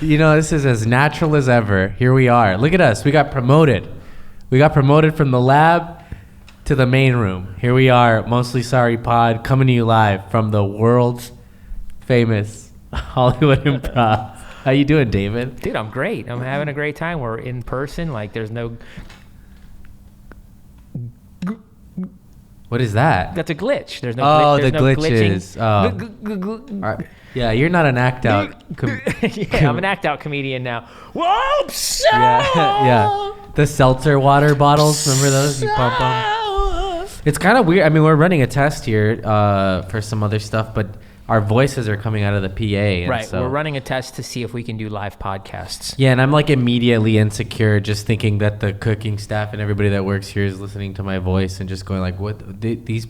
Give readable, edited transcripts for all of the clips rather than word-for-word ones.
You know, this is as natural as ever. Here we are. Look at us. We got promoted. We got promoted from the lab to the main room. Here we are, Mostly Sorry Pod, coming to you live from the world's famous Hollywood Improv. How you doing, David? Dude, I'm great. I'm having a great time. We're in person. Like, there's no... What is that? That's a glitch. There's no glitches. glitching. Yeah, you're not an act-out... I'm an act-out comedian now. Whoops! Yeah. The seltzer water bottles, remember those? You pump them. It's kind of weird. I mean, we're running a test here for some other stuff, but our voices are coming out of the PA. Right. So. We're running a test to see if we can do live podcasts. Yeah, and I'm like immediately insecure just thinking that the cooking staff and everybody that works here is listening to my voice and just going like, what? These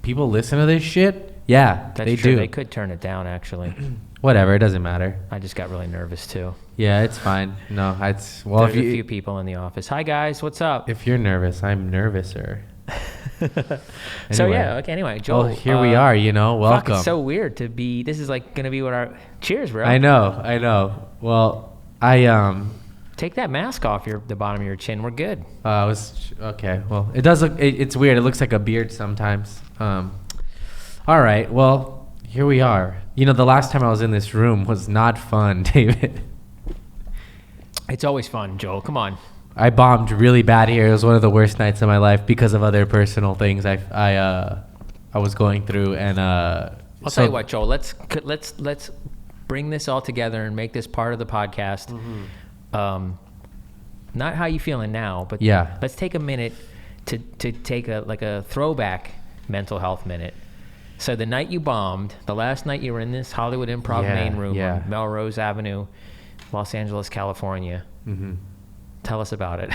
people listen to this shit? Yeah, That's they true. do. They could turn it down, actually. Whatever, it doesn't matter. I just got really nervous, too. Yeah, it's fine. No, it's... Well, there's a few people in the office. Hi, guys. What's up? If you're nervous, I'm nervouser. So, yeah. Okay, anyway, Joel. Well, here we are, you know. Welcome. Fuck, it's so weird to be... This is like going to be what our... Cheers, bro. I know. Well, Take that mask off the bottom of your chin. We're good. Okay, well, it does look... It's weird. It looks like a beard sometimes. All right, well, here we are. You know, the last time I was in this room was not fun, David. It's always fun, Joel. Come on. I bombed really bad here. It was one of the worst nights of my life because of other personal things I was going through. And I'll tell you what, Joel. Let's bring this all together and make this part of the podcast. Mm-hmm. Not how you feeling now, but yeah. Let's take a minute to take a throwback mental health minute. So the night you bombed, the last night you were in this Hollywood Improv main room on Melrose Avenue, Los Angeles, California. Mm-hmm. Tell us about it.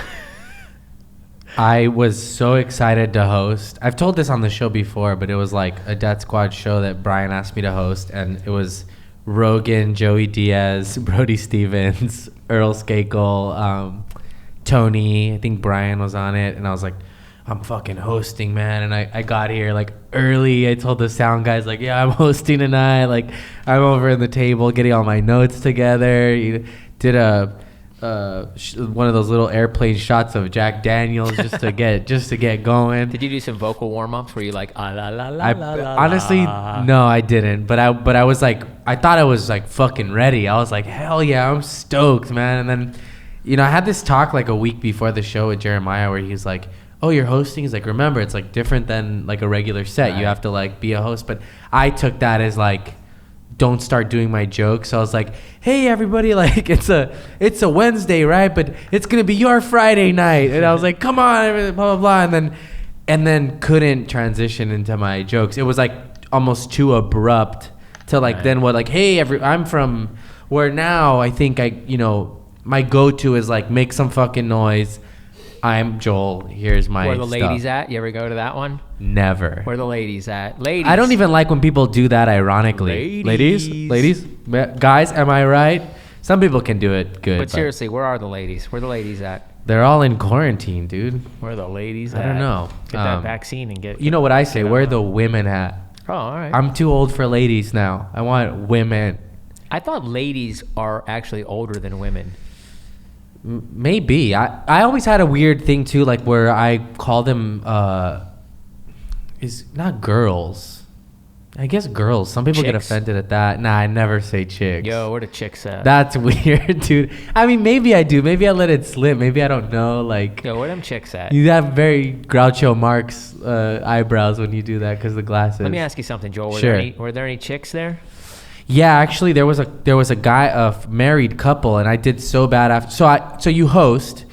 I was so excited to host. I've told this on the show before, but it was like a Death Squad show that Brian asked me to host, and it was Rogan, Joey Diaz, Brody Stevens, Earl Skakel, Tony. I think Brian was on it, and I was like, I'm fucking hosting, man. And I got here like early. I told the sound guys like, yeah, I'm hosting tonight. Like, I'm over at the table getting all my notes together. Did one of those little airplane shots of Jack Daniels just to get going. Did you do some vocal warm-ups where you like la la la la? Honestly, no, I didn't. But I was like, I thought I was like fucking ready. I was like, hell yeah, I'm stoked, man. And then, you know, I had this talk like a week before the show with Jeremiah where he's like, oh, you're hosting? He's like, remember, it's like different than like a regular set. Right. You have to like be a host. But I took that as like, don't start doing my jokes. So I was like, hey everybody, like it's a Wednesday, right? But it's gonna be your Friday night. And I was like, come on, blah blah blah. And then couldn't transition into my jokes. It was like almost too abrupt to like then what like, hey I'm from where now I think my go-to is like make some fucking noise. I'm Joel. Here's my Where the stuff. ladies at? You ever go to that one? Never. Where the ladies at? Ladies. I don't even like when people do that ironically. Ladies? Guys, am I right? Some people can do it good. But seriously, where are the ladies? Where the ladies at? They're all in quarantine, dude. Where are the ladies at? I don't know. Get that vaccine and get... You know what I say? Where are the women at? Oh, all right. I'm too old for ladies now. I want women. I thought ladies are actually older than women. Maybe. I always had a weird thing too, like where I call them is not girls. I guess girls. Some people get offended at that. Nah, I never say chicks. Yo, where the chicks at? That's weird, dude. I mean, maybe I do. Maybe I let it slip. Maybe I don't know. Like, yo, where them chicks at? You have very Groucho Marx eyebrows when you do that because of the glasses. Let me ask you something, Joel. Were there any chicks there? Yeah, actually, there was a guy, a married couple, and I did so bad after. So you host,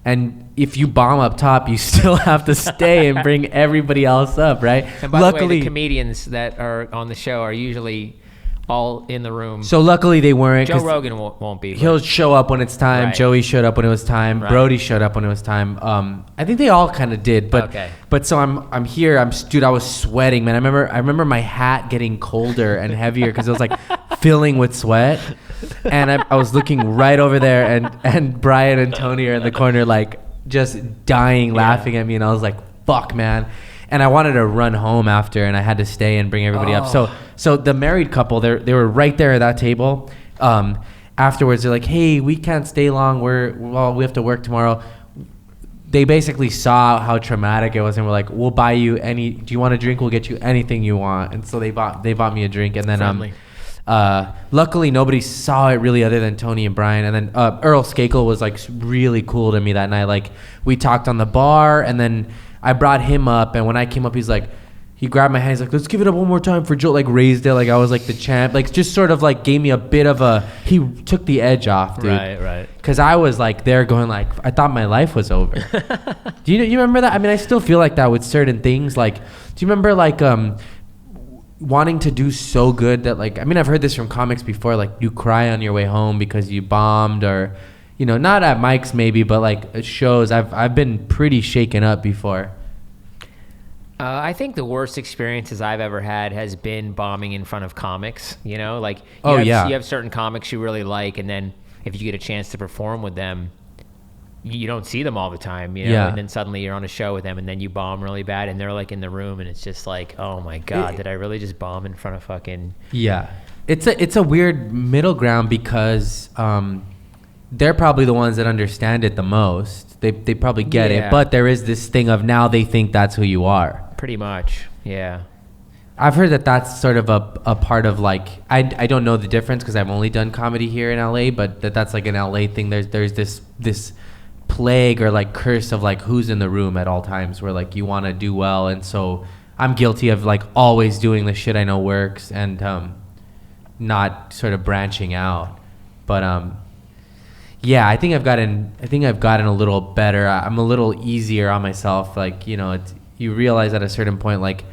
and if you bomb up top, you still have to stay and bring everybody else up, right? And by the way, the comedians that are on the show are usually all in the room. So luckily they weren't. Joe Rogan won't be. He'll show up when it's time. Right. Joey showed up when it was time. Right. Brody showed up when it was time. I think they all kind of did. But okay. But so I'm here. Dude, I was sweating, man. I remember my hat getting colder and heavier because it was like filling with sweat. And I was looking right over there, and Brian and Tony are in the corner like just dying laughing at me, and I was like, fuck, man. And I wanted to run home after, and I had to stay and bring everybody up. So the married couple, they were right there at that table, afterwards they're like, hey, we can't stay long, we have to work tomorrow. They basically saw how traumatic it was and were like, we'll buy you do you want a drink, we'll get you anything you want. And so they bought me a drink. And then luckily nobody saw it really other than Tony and Brian. And then Earl Skakel was like really cool to me that night. Like we talked on the bar, and then I brought him up, and when I came up, he's like, he grabbed my hand, he's like, let's give it up one more time for Joe, like raised it like I was like the champ, like just sort of like gave me a bit of he took the edge off, dude. Right. Because I was like there going like, I thought my life was over. Do you remember that? I mean, I still feel like that with certain things. Like, do you remember like wanting to do so good that like, I mean, I've heard this from comics before, like you cry on your way home because you bombed, or not at mics maybe, but like at shows. I've been pretty shaken up before. I think the worst experiences I've ever had has been bombing in front of comics. Like you have certain comics you really like, and then if you get a chance to perform with them, you don't see them all the time, and then suddenly you're on a show with them, and then you bomb really bad, and they're like in the room, and it's just like, oh my god, did I really just bomb in front of fucking... Yeah, it's a weird middle ground because they're probably the ones that understand it the most. They probably get it, but there is this thing of now they think that's who you are. Pretty much, yeah. I've heard that that's sort of a part of like, I don't know the difference because I've only done comedy here in LA, but that's like an LA thing. There's this plague or like curse of like who's in the room at all times, where like you want to do well, and so I'm guilty of like always doing the shit I know works and not sort of branching out. But yeah, I think I've gotten a little better. I'm a little easier on myself. Like, you realize at a certain point, like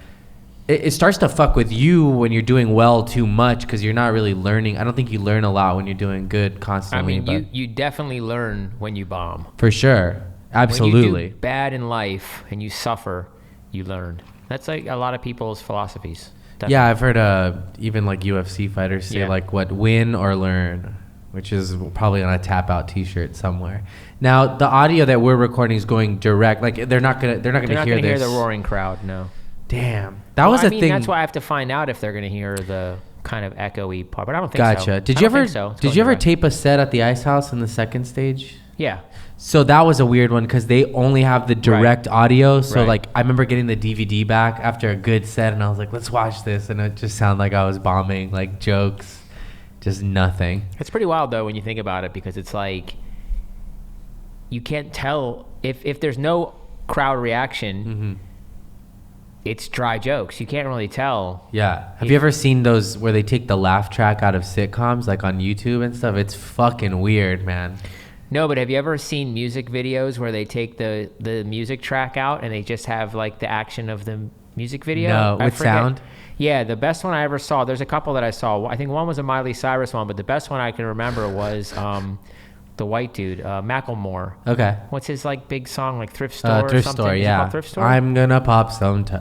it starts to fuck with you when you're doing well too much, because you're not really learning. I don't think you learn a lot when you're doing good constantly. I mean, you definitely learn when you bomb. For sure. Absolutely. When you do bad in life and you suffer, you learn. That's like a lot of people's philosophies. Definitely. Yeah, I've heard even like UFC fighters say like what, win or learn, which is probably on a tap out t-shirt somewhere. Now the audio that we're recording is going direct. Like they're not gonna hear the roaring crowd. No. Damn. That was a thing. That's why I have to find out if they're gonna hear the kind of echoey part. But I don't think so. Gotcha. Did you ever tape a set at the Ice House in the second stage? Yeah. So that was a weird one because they only have the direct audio. So like I remember getting the DVD back after a good set, and I was like, let's watch this, and it just sounded like I was bombing, like jokes. Just nothing. It's pretty wild though when you think about it, because it's like you can't tell if there's no crowd reaction. Mm-hmm. It's dry jokes. You can't really tell. Yeah. Have you ever seen those where they take the laugh track out of sitcoms, like on YouTube and stuff? It's fucking weird, man. No, but have you ever seen music videos where they take the music track out and they just have like the action of the music video? No, with sound? Yeah, the best one I ever saw, there's a couple that I saw. I think one was a Miley Cyrus one, but the best one I can remember was the white dude, Macklemore. Okay. What's his like big song, like Thrift Store? Thrift or something? Store, yeah. Thrift Store? I'm gonna pop some. I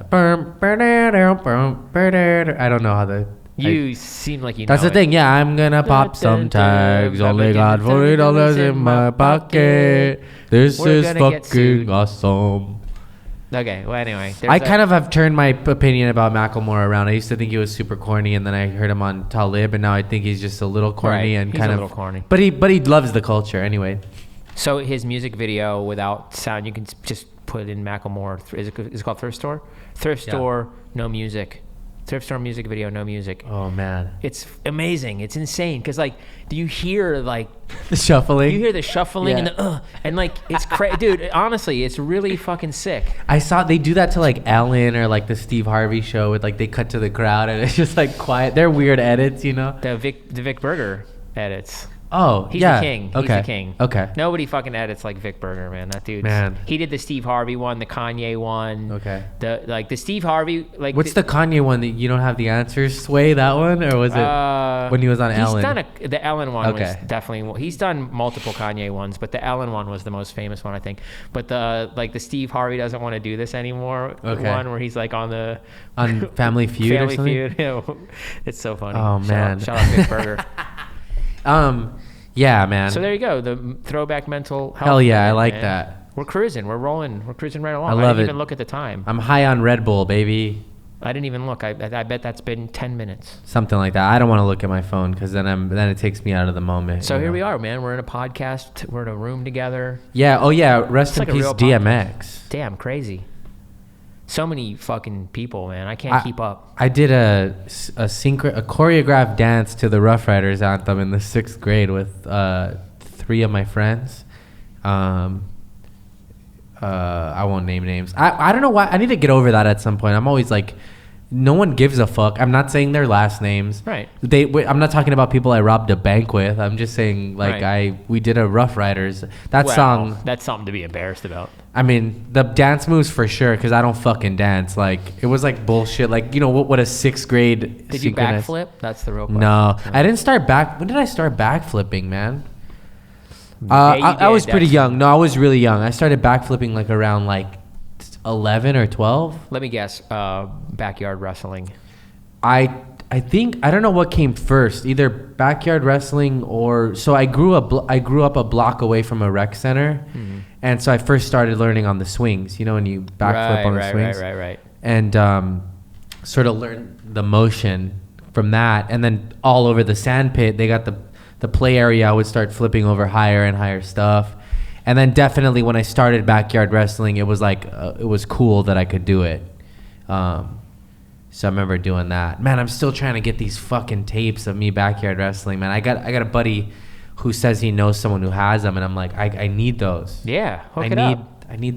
don't know how the. You seem like you know. That's the thing, yeah. I'm gonna pop some tags. Only got $40 in my pocket. This is fucking awesome. Okay, well, anyway. I kind of have turned my opinion about Macklemore around. I used to think he was super corny, and then I heard him on Talib, and now I think he's just a little corny and kind of a little corny. But he loves the culture anyway. So his music video without sound, you can just put in Macklemore. Is it called Thrift Store? Thrift Store, no music. Thrift Store music video, no music. Oh man, it's amazing. It's insane because like, do you hear like the shuffling? You hear the shuffling and like it's crazy, dude. Honestly, it's really fucking sick. I saw they do that to like Ellen or like the Steve Harvey show with like they cut to the crowd and it's just like quiet. They're weird edits, you know. The Vic Berger edits. Oh, he's the king. He's the king. Okay. Nobody fucking edits like Vic Berger, man. That dude. Man. He did the Steve Harvey one, the Kanye one. Okay. The Steve Harvey like. What's the Kanye one that you don't have the answers? Sway, that one, or was it when he was on Ellen? He's done the Ellen one was definitely. He's done multiple Kanye ones, but the Ellen one was the most famous one, I think. But the Steve Harvey doesn't want to do this anymore. One where he's like on Family Feud or something. Family Feud. It's so funny. Oh man. Shout out Vic Berger. Yeah, man. So there you go. The throwback mental health. Hell yeah, I like that. We're cruising. We're rolling. We're cruising right along. I love it. I didn't even look at the time. I'm high on Red Bull, baby. I didn't even look. I bet that's been 10 minutes. Something like that. I don't want to look at my phone because then it takes me out of the moment. So here we are, man. We're in a podcast. We're in a room together. Yeah. Oh yeah. Rest in peace, DMX. Podcast. Damn, crazy. So many fucking people, man. I can't keep up. I did a choreographed dance to the Rough Riders anthem in the 6th grade with 3 of my friends. I won't name names. I don't know why. I need to get over that at some point. I'm always like, no one gives a fuck. I'm not saying their last names. Right. I'm not talking about people I robbed a bank with. I'm just saying we did a Rough Riders. Song. That's something to be embarrassed about. I mean, the dance moves for sure, because I don't fucking dance. Like, it was like bullshit. Like, you know, what a 6th grade. Did you backflip? That's the real question. No. I didn't start when did I start backflipping, man? I was pretty young. No, I was really young. I started backflipping like around like 11 or 12. Let me guess. Backyard wrestling. I think I don't know what came first. Either backyard wrestling or I grew up a block away from a rec center, and so I first started learning on the swings. You know, when you backflip on the swings. Right. And sort of learned the motion from that, and then all over the sand pit, they got the play area. I would start flipping over higher and higher stuff. And then definitely when I started backyard wrestling, it was like, it was cool that I could do it. So I remember doing that. Man, I'm still trying to get these fucking tapes of me backyard wrestling, man. I got a buddy who says he knows someone who has them, and I'm like, I need those. Yeah, hook it up. I need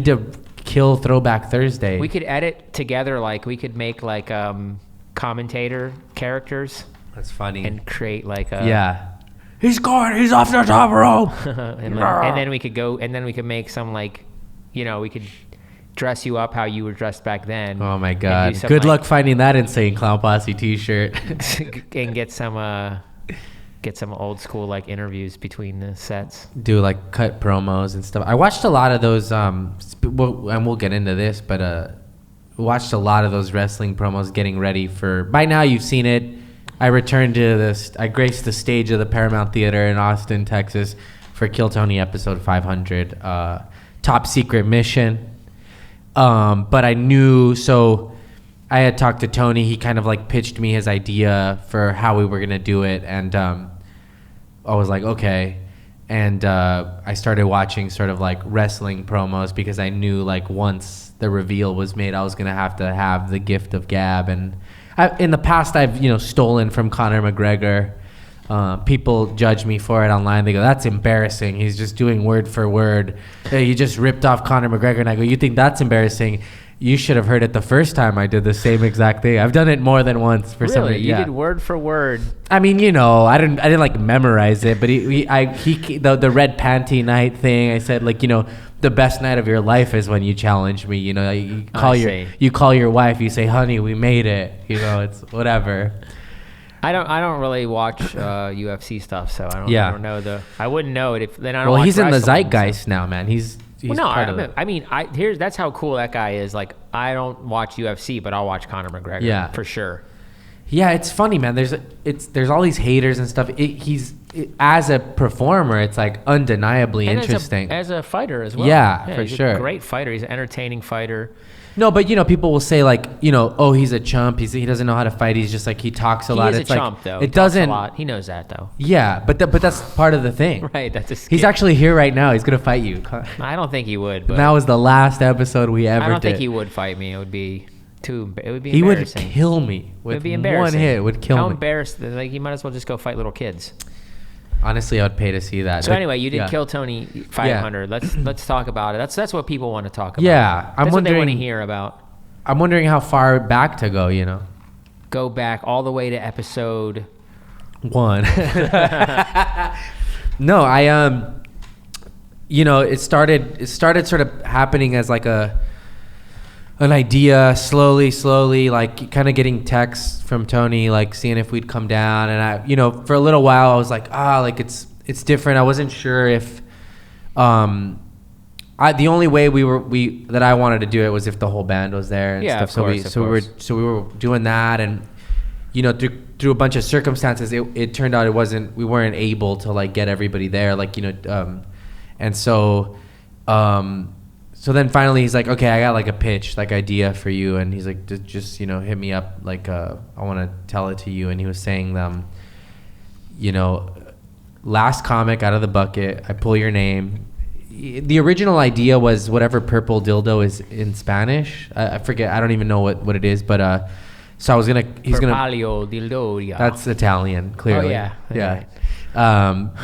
to kill Throwback Thursday. We could edit together, like we could make like commentator characters. That's funny. And create like a... Yeah. He's off the top rope. and then we could make some like, you know, we could dress you up how you were dressed back then. Oh my God. Good luck finding that Insane Clown Posse t-shirt. And get some old school like interviews between the sets. Do like cut promos and stuff. I watched a lot of those, and we'll get into this, but watched a lot of those wrestling promos getting ready for... By now you've seen it. I returned to I graced the stage of the Paramount Theater in Austin, Texas for Kill Tony episode 500, Top Secret Mission. But I knew, so I had talked to Tony. He kind of like pitched me his idea for how we were going to do it. And I was like, okay. And I started watching sort of like wrestling promos because I knew like once the reveal was made, I was going to have the gift of gab. And in the past, I've stolen from Conor McGregor. People judge me for it online. They go, "That's embarrassing. He's just doing word for word. Hey, you just ripped off Conor McGregor." And I go, "You think that's embarrassing? You should have heard it the first time I did the same exact thing. I've done it more than once for some reason." Really, you did word for word. I mean, I didn't like memorize it, but the red panty night thing. I said like, the best night of your life is when you challenge me. You call your wife. You say, "Honey, we made it." It's whatever. I don't really watch UFC stuff, so I don't know I wouldn't know it if then I don't. Well, watch he's in the wrestling, zeitgeist now, man. He's that's how cool that guy is. Like, I don't watch UFC, but I'll watch Conor McGregor. Yeah, for sure. Yeah, it's funny, man. There's all these haters and stuff. As a performer, it's like undeniably interesting. As a fighter as well. Yeah, for sure. He's a great fighter. He's an entertaining fighter. No, but people will say like, oh, he's a chump. He doesn't know how to fight. He's just like, he talks a lot. He is a chump, though. It doesn't. Talks a lot. He knows that, though. Yeah, but that's part of the thing. Right. That's a skit. He's actually here right now. He's gonna fight you. I don't think he would. But that was the last episode we ever did. I don't think he would fight me. It would be embarrassing. He would kill me with it would be embarrassing. One hit. Would kill me. How embarrassed? Like, he might as well just go fight little kids. Honestly, I would pay to see that. So anyway, you did Kill Tony 500. Yeah. Let's talk about it. That's what people want to talk about. Yeah, that's what they want to hear about. I'm wondering how far back to go. Go back all the way to episode 1. No, it started sort of happening as like an idea, slowly, like kind of getting texts from Tony, like seeing if we'd come down. And I, for a little while, I was like, like it's different. I wasn't sure if, the only way that I wanted to do it was if the whole band was there and stuff. So we were doing that, and through a bunch of circumstances, it turned out we weren't able to like get everybody there, like and so so then finally he's like, okay, I got like a pitch, like idea for you. And he's like, just, you know, hit me up. Like, I want to tell it to you. And he was saying them, you know, last comic out of the bucket, I pull your name. The original idea was whatever purple dildo is in Spanish. I forget. I don't even know what it is. But so I was gonna. He's Purpalio dildo. That's Italian, clearly. Oh yeah. Yeah. Right.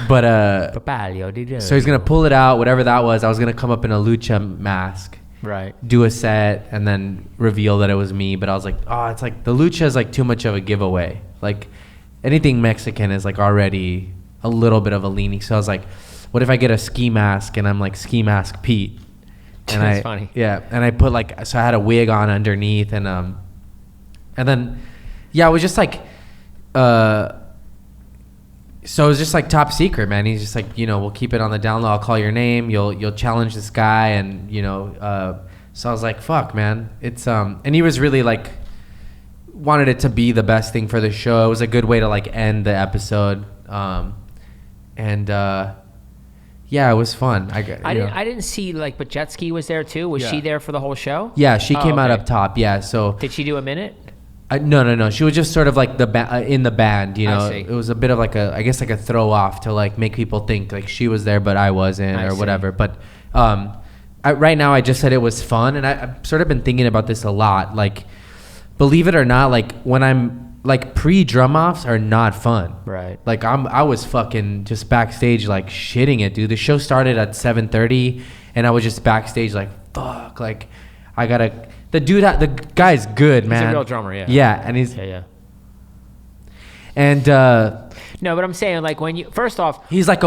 Purpalio dildo. So he's gonna pull it out, whatever that was. I was gonna come up in a lucha mask. Right. Do a set and then reveal that it was me. But I was like, oh, it's like the lucha is like too much of a giveaway. Like anything Mexican is like already a little bit of a leaning. So I was like, what if I get a ski mask and I'm like Ski Mask Pete? And That's funny. Yeah, and I put like, so I had a wig on underneath, and then, yeah, it was just like, so it was just like top secret, man. He's just like, you know, we'll keep it on the down low. I'll call your name. You'll challenge this guy, and you know, so I was like, fuck, man. It's and he was really like, wanted it to be the best thing for the show. It was a good way to like end the episode, yeah, it was fun. I didn't see like, but Jet Ski was there too. Was she there for the whole show? Yeah, she came out up top. Yeah, so did she do a minute? No. She was just sort of like in the band. You know, I see. It was a bit of like I guess like a throw off to like make people think like she was there, but I wasn't, or whatever. But right now, I just said it was fun, and I've sort of been thinking about this a lot. Like, believe it or not, like when I'm like pre-drum offs are not fun. Right. Like I was fucking just backstage like shitting it, dude. The show started at 7:30 and I was just backstage like, fuck, like I gotta, the guy's good, man. He's a real drummer, yeah. Yeah, and he's and no, but I'm saying like when you first off, he's like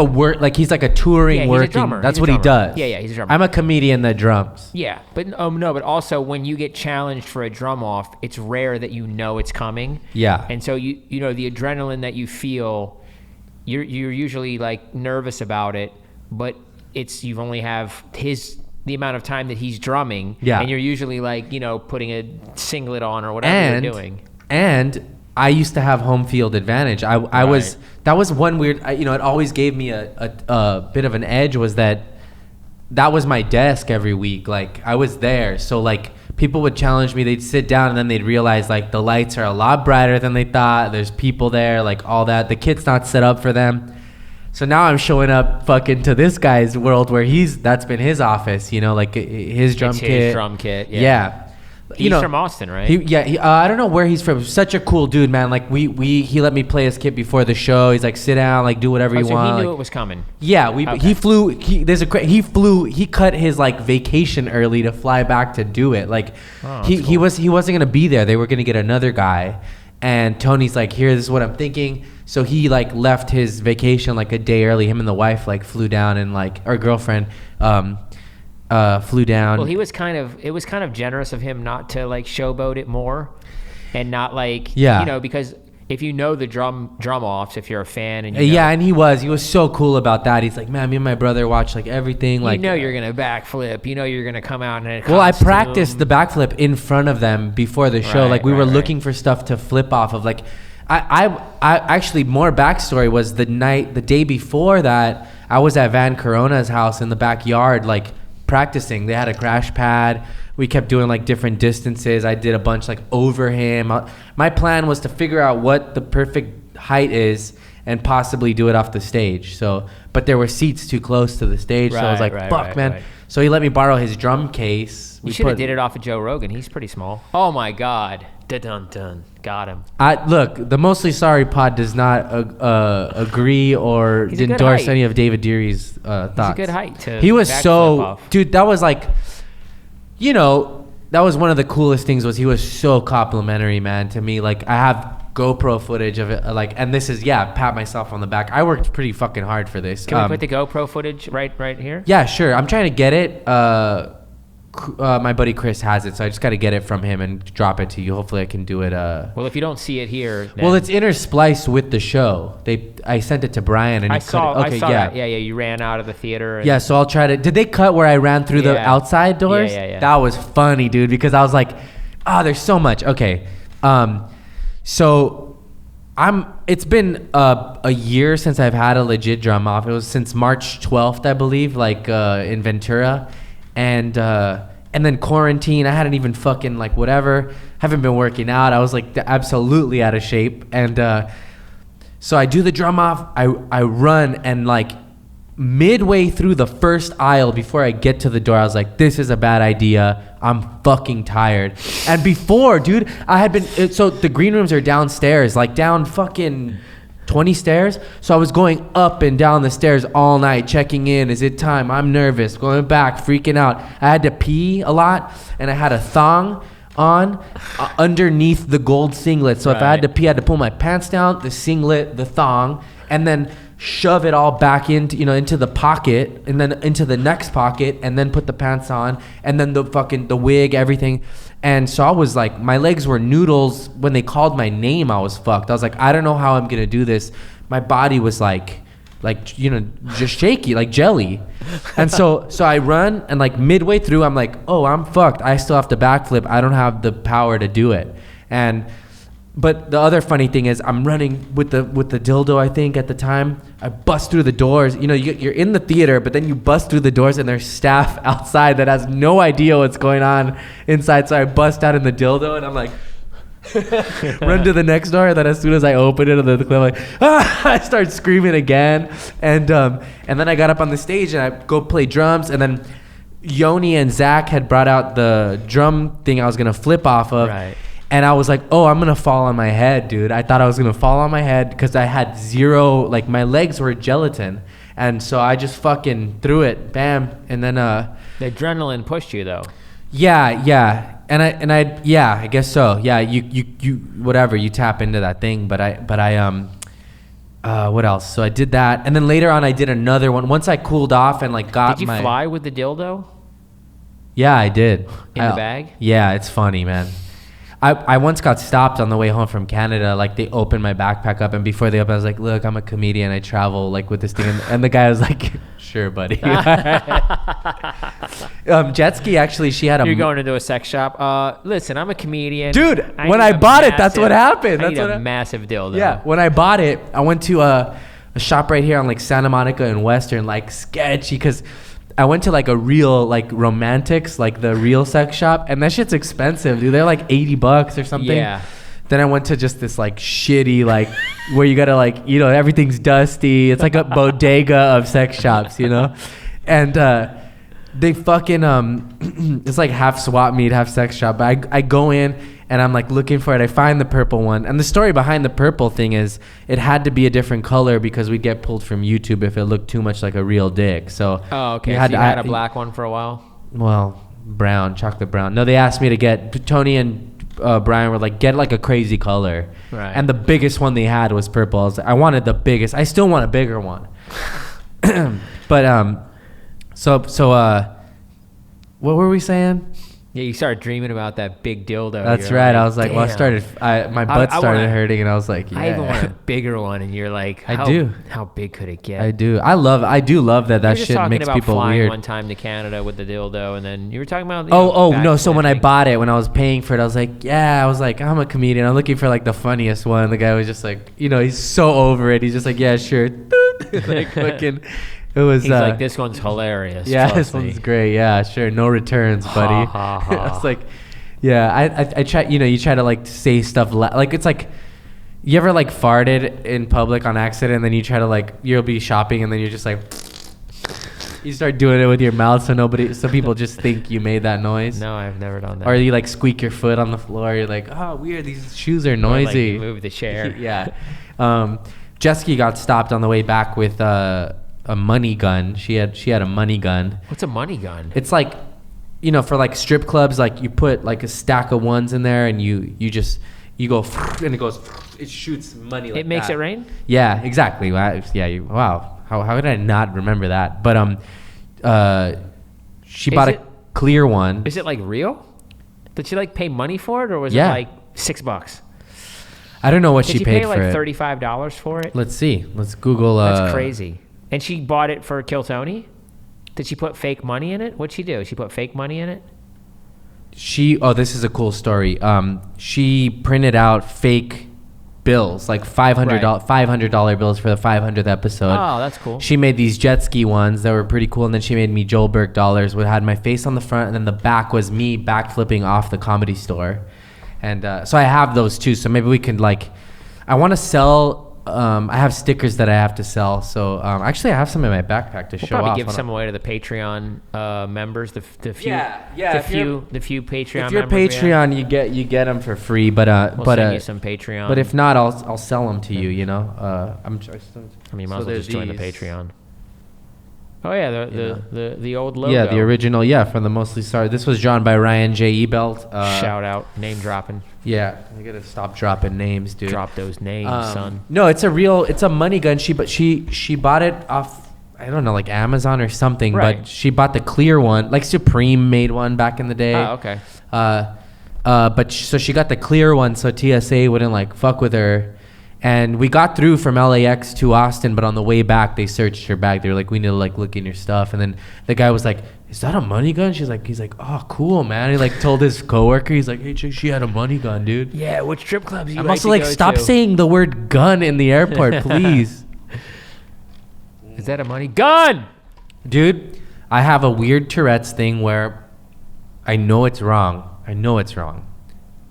he's like a touring working. Drummer. That's what he does. Yeah, he's a drummer. I'm a comedian that drums. Yeah, but no, but also when you get challenged for a drum off, it's rare that you know it's coming. Yeah. And so you know the adrenaline that you feel, you're usually like nervous about it, but you've only have the amount of time that he's drumming. Yeah. And you're usually like, you know, putting a singlet on or whatever you're doing. And I used to have home field advantage. That was one weird, you know, it always gave me a bit of an edge, was that was my desk every week. Like I was there. So like people would challenge me, they'd sit down and then they'd realize like the lights are a lot brighter than they thought. There's people there, like all that. The kit's not set up for them. So now I'm showing up fucking to this guy's world where that's been his office, you know, like his drum kit. His drum kit. Yeah. He's from Austin, right? I don't know where he's from. Such a cool dude, man. Like he let me play his kit before the show. He's like, sit down, like do whatever you so want. He knew like, it was coming. Yeah, he flew. He cut his like vacation early to fly back to do it. Like he wasn't gonna be there. They were gonna get another guy, and Tony's like, here, this is what I'm thinking. So he like left his vacation like a day early. Him and the wife like flew down, and like our girlfriend flew down. Well, it was kind of generous of him not to like showboat it more, and not like, you know, because if you know the drum offs, if you're a fan, and and he was so cool about that. He's like, man, me and my brother watch like everything. Like, you know, you're gonna backflip. You know, you're gonna come out in a Well, I costume. practiced the backflip in front of them before the show. Like we were looking for stuff to flip off of. Like, I actually, more backstory was the day before that, I was at Van Corona's house in the backyard, like practicing. They had a crash pad. We kept doing like different distances. I did a bunch like over him. My plan was to figure out what the perfect height is and possibly do it off the stage. So, but there were seats too close to the stage. So I was like, fuck, man. Right. So he let me borrow his drum case. You should have did it off of Joe Rogan. He's pretty small. Oh my God. Dun-dun-dun. Got him. Look, the Mostly Sorry pod does not agree or endorse any of David Deary's thoughts. He's a good height to He was so, dude, that was like, you know, that was one of the coolest things, was he was so complimentary, man, to me. Like, I have GoPro footage of it, like, and this is, pat myself on the back. I worked pretty fucking hard for this. Can we put the GoPro footage right here? Yeah, sure. I'm trying to get it. My buddy Chris has it, so I just got to get it from him and drop it to you. Hopefully I can do it. Well, if you don't see it here, then... Well, it's interspliced with the show. I sent it to Brian, and I saw that. Yeah, you ran out of the theater. Yeah, so I'll try to. Did they cut where I ran through the outside doors? Yeah. That was funny, dude, because I was like, there's so much. Okay, so it's been a year since I've had a legit drum off. It was since March 12th, I believe, like in Ventura. And then quarantine. I hadn't even fucking like whatever. Haven't been working out. I was like absolutely out of shape. And so I do the drum off. I run, and like midway through the first aisle before I get to the door, I was like, this is a bad idea. I'm fucking tired. And before, dude, I had been, so the green rooms are downstairs, like down fucking 20 stairs. So I was going up and down the stairs all night, checking in. Is it time? I'm nervous. Going back, freaking out. I had to pee a lot, and I had a thong on underneath the gold singlet. So if I had to pee, I had to pull my pants down, the singlet, the thong, and then shove it all back into, into the pocket, and then into the next pocket, and then put the pants on, and then the wig, everything. And so I was like, my legs were noodles. When they called my name, I was fucked. I was like, I don't know how I'm gonna do this. My body was like just shaky, like jelly. And so I run, and like midway through, I'm like, oh, I'm fucked. I still have to backflip. I don't have the power to do it. But the other funny thing is, I'm running with the dildo, I think, at the time. I bust through the doors. You're in the theater, but then you bust through the doors, and there's staff outside that has no idea what's going on inside. So I bust out in the dildo, and I'm like, run to the next door. And then as soon as I open it, the clip, like, I start screaming again. And then I got up on the stage, and I go play drums. And then Yoni and Zach had brought out the drum thing I was going to flip off of. Right. And I was like, oh, I'm going to fall on my head, dude. I thought I was going to fall on my head because I had zero, like my legs were gelatin. And so I just fucking threw it, bam. And then the adrenaline pushed you though. Yeah. And I guess so. Yeah, you whatever, you tap into that thing. But I what else? So I did that. And then later on I did another one. Once I cooled off and like got Did you fly with the dildo? Yeah, I did. In the bag? Yeah, it's funny, man. I once got stopped on the way home from Canada. Like they opened my backpack up, and before they opened, I was like, "Look, I'm a comedian. I travel like with this thing." And the guy was like, "Sure, buddy." Jet ski, actually, she had a. You're going into a sex shop. Listen, I'm a comedian, dude. When I bought it, that's what happened. I need a massive dildo. Yeah, when I bought it, I went to a shop right here on like Santa Monica and Western, like sketchy, because I went to like a real like romantics, like the real sex shop, and that shit's expensive, dude. They're like $80 or something. Yeah. Then I went to just this like shitty, like where you gotta like, everything's dusty. It's like a bodega of sex shops, and they fucking it's like half swap meet, half sex shop. But I go in, and I'm like looking for it. I find the purple one. And the story behind the purple thing is it had to be a different color because we'd get pulled from YouTube if it looked too much like a real dick. So okay. You had a black one for a while? Well, brown, chocolate brown. No, they asked me to get, Tony and Brian were like, get like a crazy color. Right. And the biggest one they had was purple. I wanted the biggest. I still want a bigger one. But so what were we saying? Yeah, you started dreaming about that big dildo. That's right. I was like, well, my butt started hurting, and I was like, yeah. I even want a bigger one, and you're like, how big could it get? I do. I do love that shit makes people weird. One time to Canada with the dildo, and then you were talking about. No. So when I bought it, when I was paying for it, I was like, I'm a comedian. I'm looking for like the funniest one. The guy was just like, he's so over it. He's just like, yeah, sure. Like fucking. It was. He's like, this one's hilarious. Yeah, this one's great. Yeah, sure. No returns, buddy. I was like, yeah. I try. You try to like say stuff like it's like, you ever like farted in public on accident, and then you try to like you'll be shopping, and then you're just like, you start doing it with your mouth so people just think you made that noise. No, I've never done that. Or you like squeak your foot on the floor. You're like, oh, weird. These shoes are noisy. Or, like, you move the chair. Yeah. Jesky got stopped on the way back with a money gun. She had a money gun. What's a money gun? It's like, for like strip clubs, like you put like a stack of ones in there, and you go and it shoots money like that. It makes it rain? Yeah, exactly. Wow. How did I not remember that? But she bought a clear one. Is it like real? Did she like pay money for it, or was it like $6? I don't know what she paid for it. Did she pay like $35 for it? Let's see. Let's Google. That's crazy. And she bought it for Kill Tony? Did she put fake money in it? What'd she do? She put fake money in it? This is a cool story. She printed out fake bills, like $500 bills for the 500th episode. Oh, that's cool. She made these jet ski ones that were pretty cool, and then she made me Joelberg dollars, which had my face on the front, and then the back was me backflipping off the Comedy Store. And so I have those too. So maybe we can I want to sell. I have stickers that I have to sell. So actually, I have some in my backpack to show off. We'll probably give some away to the Patreon members. The few Patreon. If you're members Patreon, you get them for free. But we'll send you some Patreon. But if not, I'll sell them to you. You know, I mean, you might as well just join the Patreon. Oh yeah, the old logo. Yeah, the original. Yeah, from the Mostly Sorry. This was drawn by Ryan J. Ebelt. Shout out, name dropping. Yeah, I gotta stop dropping names, dude. Drop those names, son. No, it's a money gun. She bought it off, I don't know, like Amazon or something. Right. But she bought the clear one. Like Supreme made one back in the day. Oh, okay. So she got the clear one so TSA wouldn't fuck with her. And we got through from LAX to Austin, but on the way back, they searched her bag. They were like, we need to look in your stuff. And then the guy was like, is that a money gun? He's like, oh, cool, man. He told his coworker, he's like, hey, chick, she had a money gun, dude. Yeah, which strip clubs you I'm like also to go stop to? saying the word gun in the airport, please. Is that a money gun? Dude, I have a weird Tourette's thing where I know it's wrong.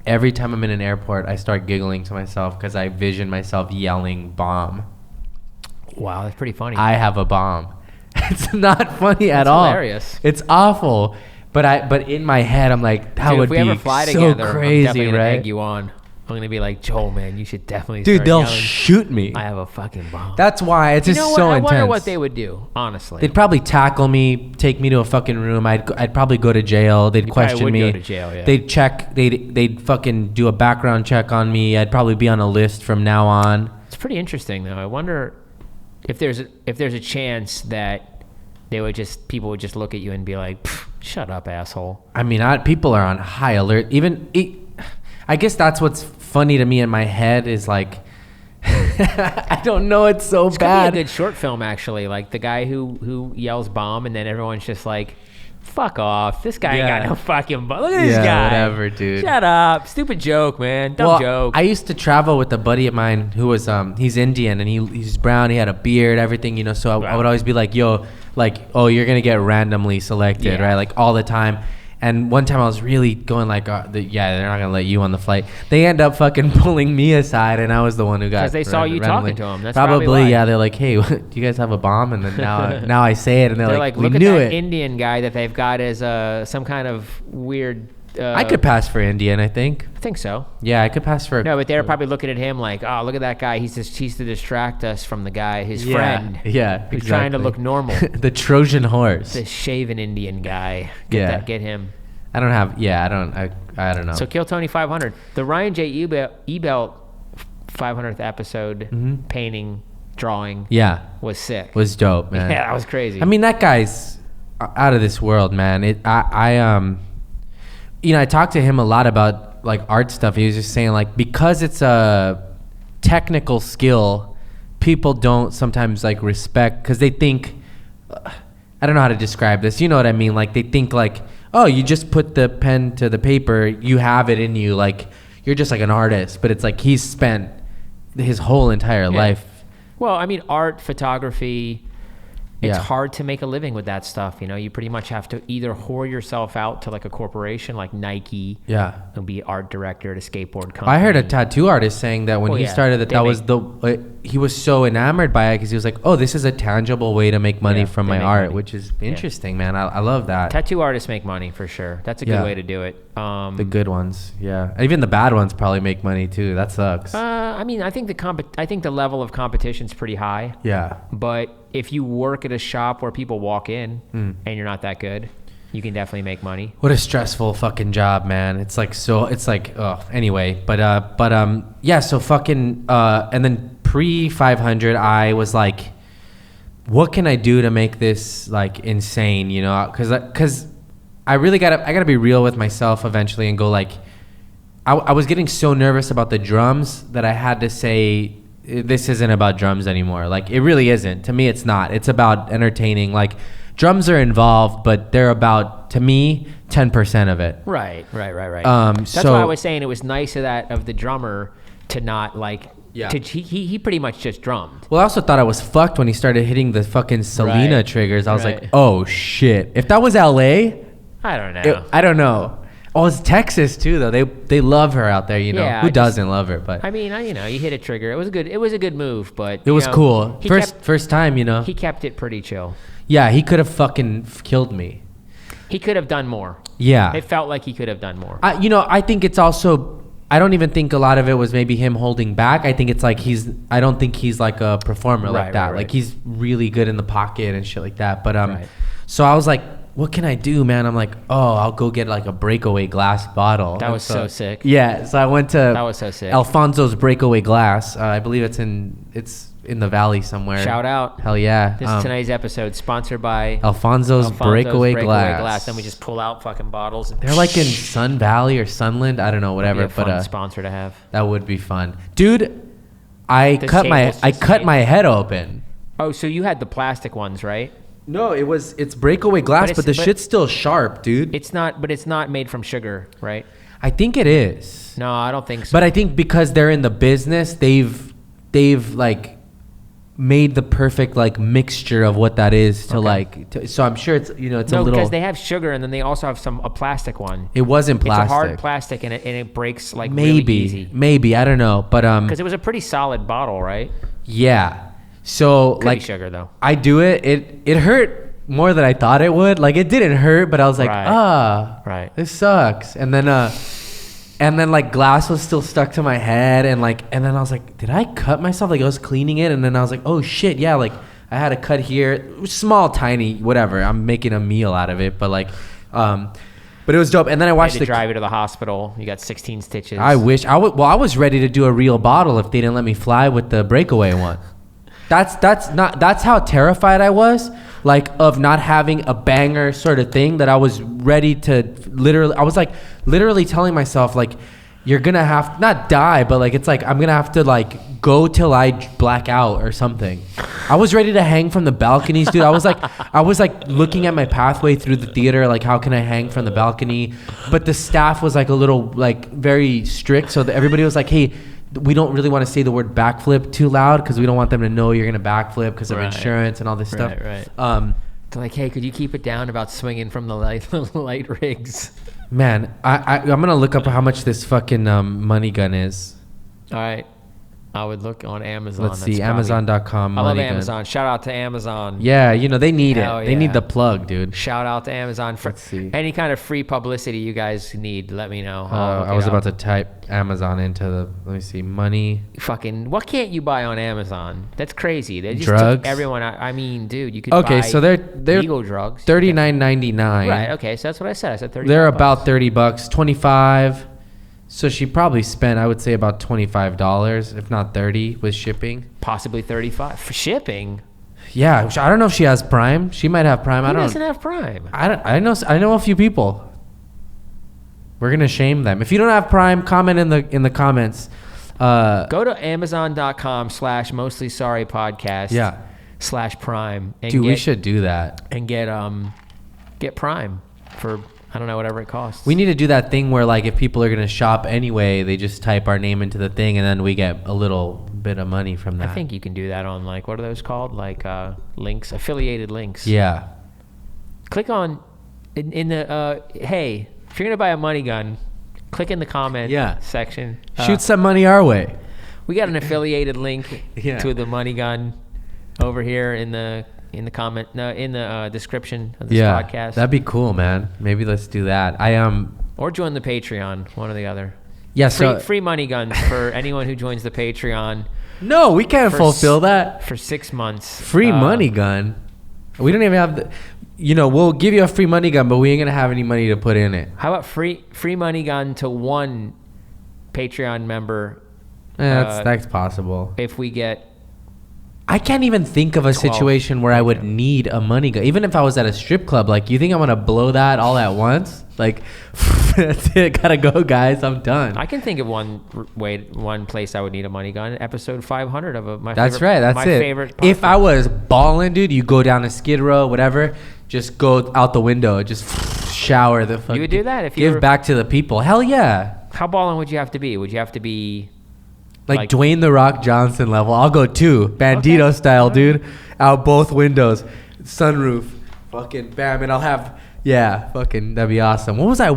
Every time I'm in an airport, I start giggling to myself because I vision myself yelling bomb. Wow, that's pretty funny. I have a bomb. It's not funny at all. Hilarious. It's awful. But in my head, I'm like, that would be so crazy, if we ever fly together, I'm definitely gonna right? egg you on. I'm gonna be like, Joel, man, you should definitely. Dude, start they'll yelling, shoot me. I have a fucking bomb. That's why it's just so intense. I wonder what they would do, honestly. They'd probably tackle me, take me to a fucking room. I'd probably go to jail. They'd question me. Go to jail, yeah. They'd check. They'd fucking do a background check on me. I'd probably be on a list from now on. It's pretty interesting, though. I wonder if there's a chance that people would just look at you and be like, "Shut up, asshole." I mean, people are on high alert. I guess that's what's funny to me in my head is I don't know, it's so bad. Could be a good short film, actually. Like the guy who yells bomb and then everyone's just like, fuck off. This guy ain't got no fucking bomb. Look at this guy. Whatever, dude. Shut up. Stupid joke, man. Dumb joke. I used to travel with a buddy of mine who was he's Indian and he's brown. He had a beard, everything, so I would always be like, yo, oh, you're gonna get randomly selected, right? All the time. And one time I was really going they're not gonna let you on the flight. They end up fucking pulling me aside, and I was the one who got. Because they saw you randomly. talking to them. That's probably why. yeah. They're like, hey, do you guys have a bomb? And then now I say it, and they're like, we look knew at that it. Indian guy that they've got as some kind of weird. I could pass for Indian, I think. I think so. Yeah, I could pass for. No, but they're probably looking at him like, oh, look at that guy. He's to distract us from the guy, his friend. Yeah, who's trying to look normal. The Trojan horse. The shaven Indian guy. Get him. I don't know. So Kill Tony 500. The Ryan J. Ebelt 500th episode painting, drawing was sick. Was dope, man. Yeah, that was crazy. I mean, that guy's out of this world, man. I talked to him a lot about art stuff. He was just saying because it's a technical skill, people don't sometimes respect because they think I don't know how to describe this. You know what I mean? They think oh, you just put the pen to the paper, you have it in you, you're just an artist. But it's he's spent his whole entire life. Well, I mean, art, photography, it's hard to make a living with that stuff. You pretty much have to either whore yourself out to a corporation like Nike. Yeah. And be art director at a skateboard company. I heard a tattoo artist saying that when he started he was so enamored by it because he was like, oh, this is a tangible way to make money from my art, which is interesting, man. I love that. Tattoo artists make money for sure. That's a good way to do it. The good ones, yeah. Even the bad ones probably make money too. That sucks. I mean, I think the level of competition's pretty high. Yeah. But if you work at a shop where people walk in and you're not that good, you can definitely make money. What a stressful fucking job, man. It's anyway, so fucking and then pre 500 I was like, what can I do to make this insane, cuz I really gotta be real with myself eventually and go I was getting so nervous about the drums that I had to say this isn't about drums anymore. It really isn't. To me, it's not. It's about entertaining. Drums are involved, but they're about, to me, 10% of it. Right. That's why I was saying it was nice of the drummer to not Yeah. He pretty much just drummed. Well, I also thought I was fucked when he started hitting the fucking Selena triggers. I was like, oh shit. If that was LA, I don't know. I don't know. Oh, it's Texas too, though. They love her out there. You know, who doesn't love her? But I mean, you hit a trigger. It was a good move, but it was cool. First time, you know. He kept it pretty chill. Yeah, he could have fucking killed me. He could have done more. Yeah, it felt like he could have done more. I think it's also. I don't even think a lot of it was maybe him holding back. I think it's like I don't think he's like a performer like that. Right. Like he's really good in the pocket and shit like that. But so I was like, what can I do, man? I'm like, I'll go get like a breakaway glass bottle. That was so sick. Yeah, so I went to that was so sick. Alfonso's Breakaway Glass. I believe it's in the valley somewhere. Shout out. Hell yeah. This is tonight's episode sponsored by Alfonso's Breakaway Glass. Then we just pull out fucking bottles. And they're like in Sun Valley or Sunland. I don't know, whatever. That'd be a fun sponsor to have. That would be fun. Dude, I cut my head open. Oh, so you had the plastic ones, right? No, it's breakaway glass, but the shit's still sharp, dude. It's not made from sugar, right? I think it is. No, I don't think so. But I think because they're in the business, they've like made the perfect like mixture of what that is to so I'm sure it's a little. Because they have sugar and then they also have a plastic one. It wasn't plastic. It's a hard plastic and it breaks like really easy. Maybe I don't know, but because it was a pretty solid bottle, right? Yeah. So could be sugar though. I do it. It hurt more than I thought it would. Like it didn't hurt, but I was like, this sucks. And then like glass was still stuck to my head, and then I was like, did I cut myself? Like I was cleaning it, and then I was like, oh shit, yeah, like I had a cut here. It was small, tiny, whatever. I'm making a meal out of it, but like, but it was dope. And then I watched the drive you to the hospital. You got 16 stitches. I wish I was ready to do a real bottle if they didn't let me fly with the breakaway one. That's how terrified I was, like of not having a banger sort of thing, that I was ready to literally telling myself like, you're gonna have not die, but like it's like I'm gonna have to like go till I black out or something. I was ready to hang from the balconies, dude. I was like looking at my pathway through the theater, like how can I hang from the balcony? But the staff was like a little like very strict, so everybody was like, hey, we don't really want to say the word backflip too loud because we don't want them to know you're gonna backflip because of insurance and all this stuff. Right. They're like, hey, could you keep it down about swinging from the light rigs? Man, I'm gonna look up how much this fucking money gun is. All right. I would look on Amazon. Let's see, Amazon.com. I love Amazon. Shout out to Amazon. Yeah, they need it. They need the plug, dude. Shout out to Amazon for any kind of free publicity you guys need. Let me know. I was about to type Amazon into let me see, money. Fucking, what can't you buy on Amazon? That's crazy. They just drugs. Took everyone. I mean, dude, you could buy so they're legal drugs. $39.99. Right. Okay. So that's what I said. I said $30. They're about $30, $25. So she probably spent, I would say, about $25, if not $30, with shipping. Possibly $35 for shipping. Yeah, I don't know if she has Prime. She might have Prime. Who doesn't have Prime? I know a few people. We're gonna shame them. If you don't have Prime, comment in the comments. Go to Amazon.com/mostlysorrypodcast. Yeah. /Prime. And we should do that and get Prime for. I don't know, whatever it costs. We need to do that thing where, like, if people are going to shop anyway, they just type our name into the thing, and then we get a little bit of money from that. I think you can do that on, like, what are those called? Like, links, affiliated links. Yeah. Click on, in the, hey, if you're going to buy a money gun, click in the comment section. Shoot some money our way. We got an affiliated link to the money gun over here in the description of this podcast. That'd be cool, man. Maybe let's do that. Or join the Patreon, one or the other. Yeah, free money guns for anyone who joins the Patreon. No, we can't fulfill that for 6 months. Free money gun. We don't even have we'll give you a free money gun, but we ain't gonna have any money to put in it. How about free money gun to one Patreon member? That's possible. If we get. I can't even think of a situation where I would need a money gun. Even if I was at a strip club, like, you think I'm going to blow that all at once? Like, that's it. Gotta go, guys. I'm done. I can think of one place I would need a money gun. Episode 500 of my That's favorite, right. That's my it. Favorite podcast. If I was balling, dude, you go down to Skid Row, whatever, just go out the window, just shower the fuck. You would do that if you give back to the people. Hell yeah. How balling would you have to be? Would you have to be Like Dwayne The Rock Johnson level. I'll go 2. Bandito style, dude. Out both windows. Sunroof. Fucking bam. And I'll have, fucking, that'd be awesome. What was I,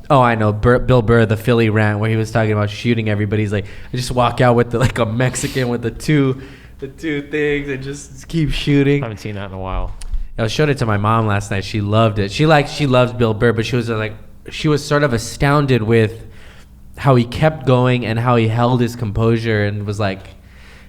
I know. Bill Burr, the Philly rant where he was talking about shooting everybody. He's like, I just walk out with a Mexican with the two things and just keep shooting. I haven't seen that in a while. I showed it to my mom last night. She loved it. She loves Bill Burr, but she was sort of astounded with how he kept going and how he held his composure and was like,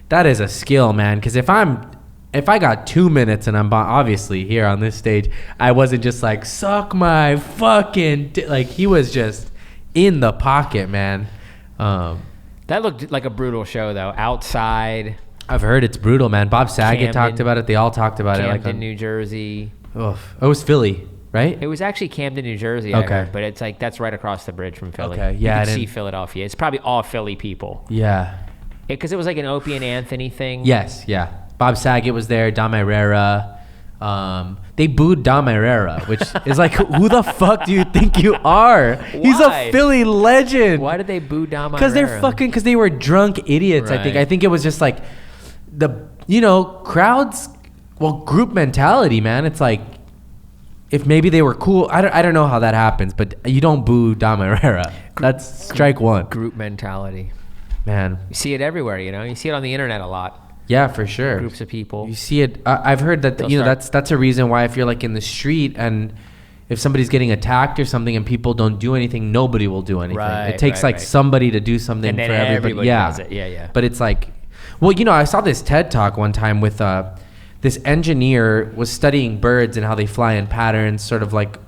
that is a skill, man. Because if I got 2 minutes and I'm obviously here on this stage, I wasn't just like, suck my fucking like, he was just in the pocket, man. That looked like a brutal show though. Outside. I've heard it's brutal, man. Bob Saget talked about it. They all talked about Camden, it. Camden, New Jersey. Oh, it was Philly, right? It was actually Camden, New Jersey. Okay. I heard, but it's like that's right across the bridge from Philly. Okay, yeah. You can see Philadelphia. It's probably all Philly people. Yeah. Because it was like an Opie and Anthony thing. Yes, yeah. Bob Saget was there. Dom Irrera. They booed Dom Irrera, which is like, who the fuck do you think you are? Why? He's a Philly legend. Why did they boo Dom Irrera? Because they were drunk idiots. Right. I think it was just like crowds. Well, group mentality, man. It's like, if maybe they were cool. I don't know how that happens, but you don't boo Dom Irrera. That's strike one. Group mentality. Man. You see it everywhere, You see it on the internet a lot. Yeah, for sure. Groups of people. You see it. I've heard that that's a reason why if you're like in the street and if somebody's getting attacked or something and people don't do anything, nobody will do anything. Right, it takes somebody to do something and then for everybody. Does it. Yeah. But it's like, well, I saw this TED talk one time with this engineer was studying birds and how they fly in patterns, sort of like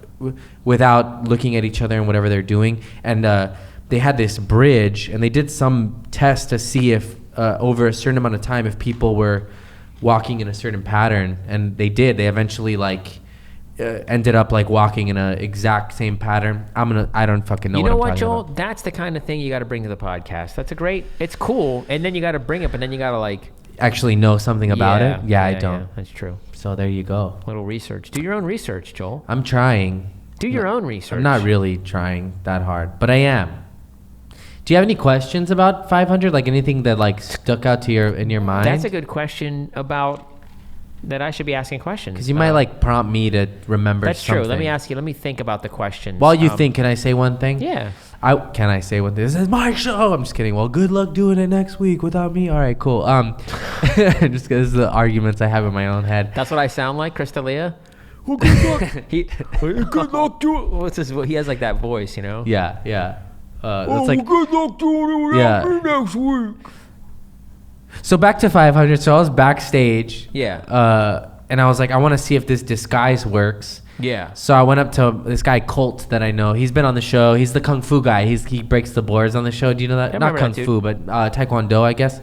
without looking at each other and whatever they're doing. And they had this bridge and they did some test to see if over a certain amount of time if people were walking in a certain pattern, and they did. They eventually ended up like walking in a exact same pattern. I don't fucking know. You know what what, I'm Joel? about. That's the kind of thing you got to bring to the podcast. It's cool, and then you got to bring it, but then you got to like actually know something about it. Yeah, I don't. Yeah, that's true. So there you go. Little research. Do your own research, Joel. I'm trying. Do your own research. I'm not really trying that hard, but I am. Do you have any questions about 500? Like anything that like stuck out to in your mind? That's a good question about that I should be asking questions. Because you might like prompt me to remember that's something. True. Let me ask you. Let me think about the questions. Because you think, can I say one thing? Yeah. Can I say one thing? This is my show. I'm just kidding. Well, good luck doing it next week without me. All right, cool. Just because this is the arguments I have in my own head. That's what I sound like, Crystalia? Well, good luck. Good luck doing. What's his? He has like that voice, Yeah. That's like, good luck doing it without me next week. So back to 500. So I was backstage. Yeah. And I was like, I want to see if this disguise works. Yeah. So I went up to this guy Colt that I know. He's been on the show. He's the kung fu guy. He breaks the boards on the show. Do you know that? I Not kung fu, but taekwondo, I guess.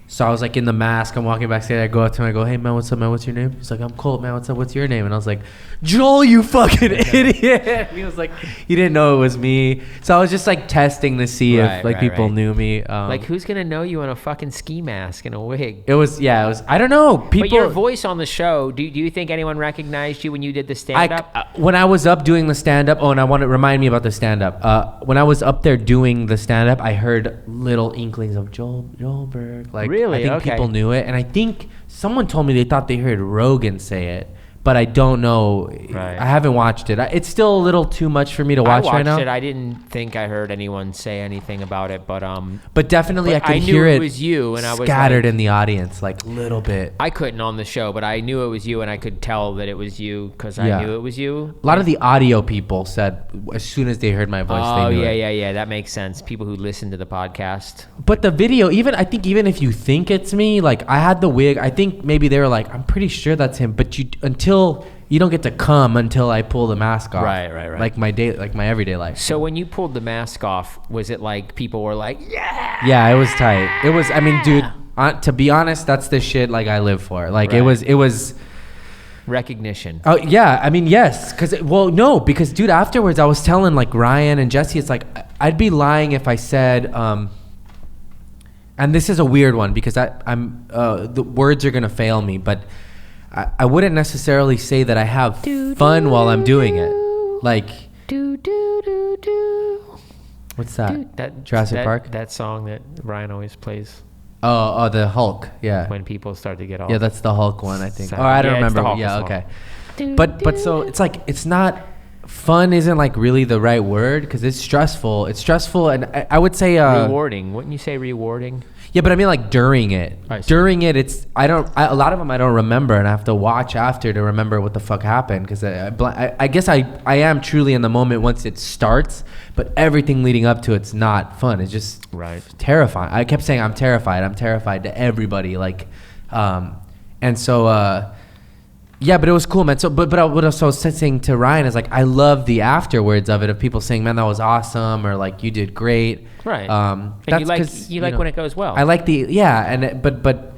So I was like in the mask. I'm walking backstage. I go up to him. I go, hey, man, what's up, man? What's your name? He's like, I'm Colt, man. What's up? What's your name? And I was like, Joel, you fucking idiot. And he was like, he didn't know it was me. So I was just like testing to see if people knew me. Like, who's going to know you in a fucking ski mask and a wig? It was, I don't know. People. But your voice on the show, do you think anyone recognized you when you did the stand-up? When I was up doing the stand-up, and I want to remind me about the stand-up. When I was up there doing the stand-up, I heard little inklings of Joel Berg. Like, really? I think people knew it, and I think someone told me they thought they heard Rogan say it, but I don't know. Right. I haven't watched it. It's still a little too much for me to watch right now. I watched it. I didn't think I heard anyone say anything about it, but definitely I could knew hear it was you, and I was scattered like, in the audience, like a little bit. I couldn't on the show, but I knew it was you, and I could tell that it was you because I knew it was you. A lot of the audio people said as soon as they heard my voice, they knew it. Yeah. That makes sense. People who listen to the podcast. But the video, even if you think it's me, like I had the wig, I think maybe they were like, I'm pretty sure that's him. But you don't get to come until I pull the mask off. Right. Like my everyday life. So when you pulled the mask off, was it like people were like, yeah? Yeah, it was tight. It was. I mean, dude. To be honest, that's the shit like I live for. Like right. it was. Recognition. Oh yeah, I mean yes, because dude, afterwards I was telling like Ryan and Jesse, it's like I'd be lying if I said, and this is a weird one because I'm the words are gonna fail me, but I wouldn't necessarily say that I have fun while I'm doing it. Like What's that? Dude, that Jurassic Park? That song that Ryan always plays. Oh, the Hulk. Yeah. When people start to get all. Yeah, that's the Hulk one, I think. sad. Or I don't Yeah, it's remember. the Hulk Yeah, song. okay. But so it's like it's not fun. Isn't like really the right word because it's stressful. It's stressful, and I would say rewarding. Wouldn't you say rewarding? Yeah, but I mean like during it. I see. During it, it's a lot of them I don't remember, and I have to watch after to remember what the fuck happened because I guess I am truly in the moment once it starts, but everything leading up to it's not fun. It's just terrifying. I kept saying I'm terrified to everybody like, and so yeah, but it was cool, man. So but what I was saying to Ryan is like I love the afterwards of it of people saying, man, that was awesome, or like you did great. Right. And that's you like when it goes well. I like but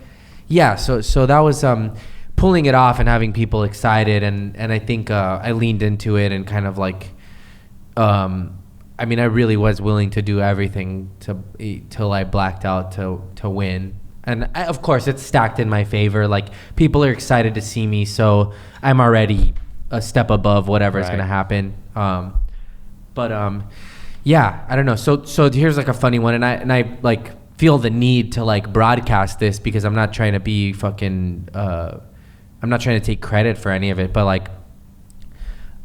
yeah. So that was pulling it off and having people excited, and I think I leaned into it and kind of like, I mean, I really was willing to do everything till I blacked out to win. And of course, it's stacked in my favor. Like people are excited to see me, so I'm already a step above whatever is gonna happen. Yeah, I don't know. So here's like a funny one, and I like feel the need to like broadcast this because I'm not trying to be fucking. I'm not trying to take credit for any of it, but like,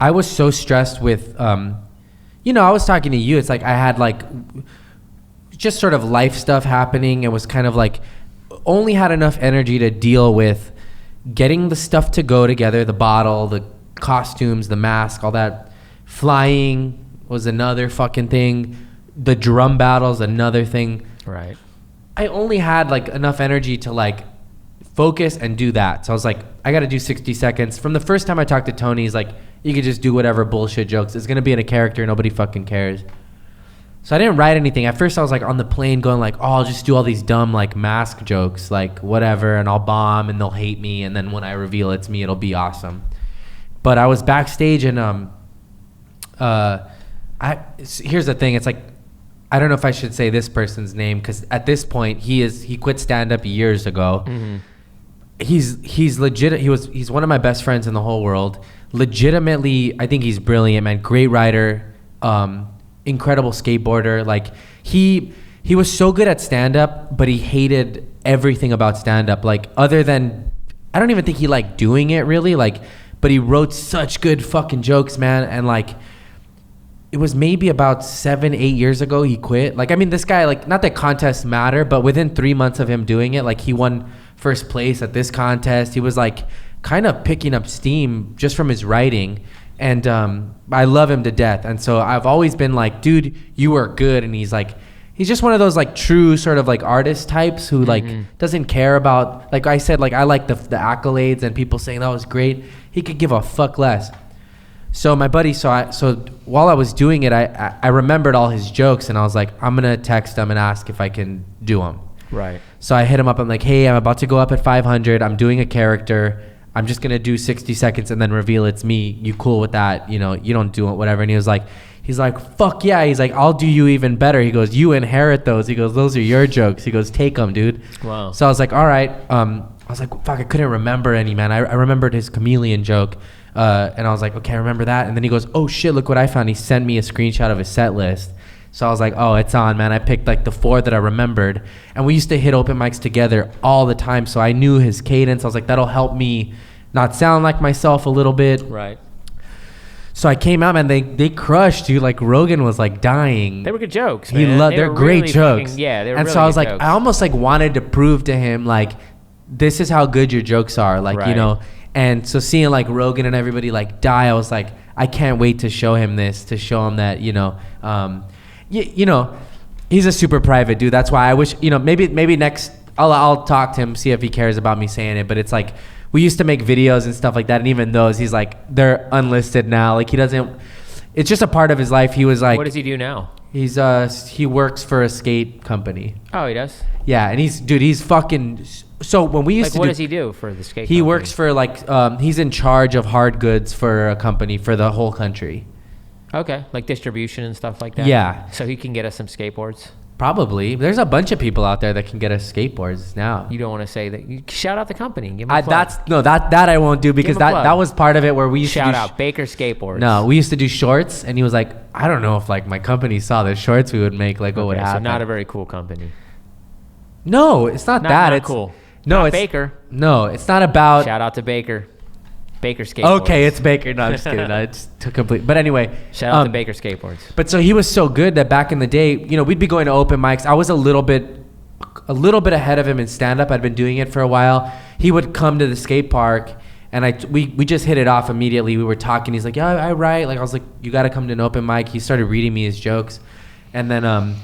I was so stressed with, you know, I was talking to you. It's like I had like just sort of life stuff happening. It was kind of like only had enough energy to deal with getting the stuff to go together, the bottle, the costumes, the mask, all that. Flying was another fucking thing. The drum battles, another thing. Right. I only had like enough energy to like focus and do that. So I was like, I got to do 60 seconds. From the first time I talked to Tony, he's like, you could just do whatever bullshit jokes. It's going to be in a character. Nobody fucking cares. So I didn't write anything. At first I was like on the plane going like, oh, I'll just do all these dumb like mask jokes, like whatever. And I'll bomb and they'll hate me. And then when I reveal it's me, it'll be awesome. But I was backstage and, here's the thing. It's like, I don't know if I should say this person's name because at this point he quit stand-up years ago. Mm-hmm. He's legit. He's one of my best friends in the whole world. Legitimately, I think he's brilliant, man. Great writer, incredible skateboarder. Like he was so good at stand-up, but he hated everything about stand-up. Like other than, I don't even think he liked doing it really. Like, but he wrote such good fucking jokes, man. And like, it was maybe about 7-8 years ago he quit. Like, I mean, this guy, like, not that contests matter, but within 3 months of him doing it, like, he won first place at this contest. He was, like, kind of picking up steam just from his writing. And I love him to death. And so I've always been like, dude, you are good. And he's, like, he's just one of those, like, true sort of, like, artist types who, like, doesn't care about, like I said, like, I like the accolades and people saying that was great. He could give a fuck less. So my buddy, so while I was doing it, I remembered all his jokes and I was like, I'm gonna text him and ask if I can do them. Right. So I hit him up. I'm like, hey, I'm about to go up at 500. I'm doing a character. I'm just gonna do 60 seconds and then reveal it's me. You cool with that? You know, you don't do it, whatever. And he's like, fuck yeah. He's like, I'll do you even better. He goes, you inherit those. He goes, those are your jokes. He goes, take them, dude. Wow. So I was like, all right. I was like, fuck, I couldn't remember any, man. I remembered his chameleon joke. And I was like, okay, I remember that. And then he goes, oh shit, look what I found. He sent me a screenshot of his set list. So I was like, oh, it's on, man. I picked like the 4 that I remembered. And we used to hit open mics together all the time. So I knew his cadence. I was like, that'll help me not sound like myself a little bit. Right. So I came out, man. They crushed, dude. Like Rogan was like dying. They were good jokes, man. They're great really jokes. Yeah, they were and really so I was good like, jokes. I almost like wanted to prove to him like, this is how good your jokes are. Like, you know. And so seeing like Rogan and everybody like die, I was like, I can't wait to show him this, to show him that, you know, you know, he's a super private dude. That's why I wish, you know, maybe next I'll talk to him, see if he cares about me saying it. But it's like, we used to make videos and stuff like that. And even those, he's like, they're unlisted now. Like he doesn't, it's just a part of his life. He was like, what does he do now? He works for a skate company. Oh, he does? Yeah. And he's fucking, so when we used to what does he do for the skate company? He works for like, he's in charge of hard goods for a company for the whole country. Okay. Like distribution and stuff like that? Yeah. So he can get us some skateboards? Probably. There's a bunch of people out there that can get us skateboards now. You don't want to say that. You shout out the company. Give them a plug. That I won't do because that was part of it where we used to shout out Baker Skateboards. No, we used to do shorts, and he was like, I don't know if like my company saw the shorts we would make, like what would happen. So not a very cool company. No, it's not that. Not it's cool. No, not it's Baker. No, it's not about. Shout out to Baker. Baker Skateboards. Okay, it's Baker. No, I'm just kidding. No, it's too complete. But anyway. Shout out to Baker Skateboards. But so he was so good that back in the day, we'd be going to open mics. I was a little bit ahead of him in stand-up. I'd been doing it for a while. He would come to the skate park, and we just hit it off immediately. We were talking. He's like, yeah, I write. Like, I was like, you got to come to an open mic. He started reading me his jokes. And then,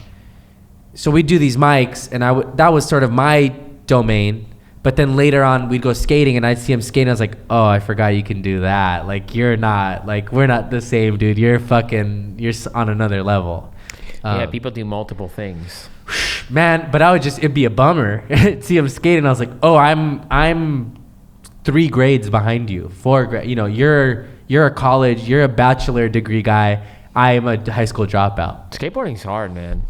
so we'd do these mics, and that was sort of my domain. But then later on, we'd go skating, and I'd see him skating. I was like, oh, I forgot you can do that. Like, you're not, like, we're not the same, dude. You're on another level. Yeah, people do multiple things. Man, but it'd be a bummer. See him skating. I was like, oh, I'm 3 grades behind you, 4 grades. You're a college, you're a bachelor degree guy. I am a high school dropout. Skateboarding's hard, man.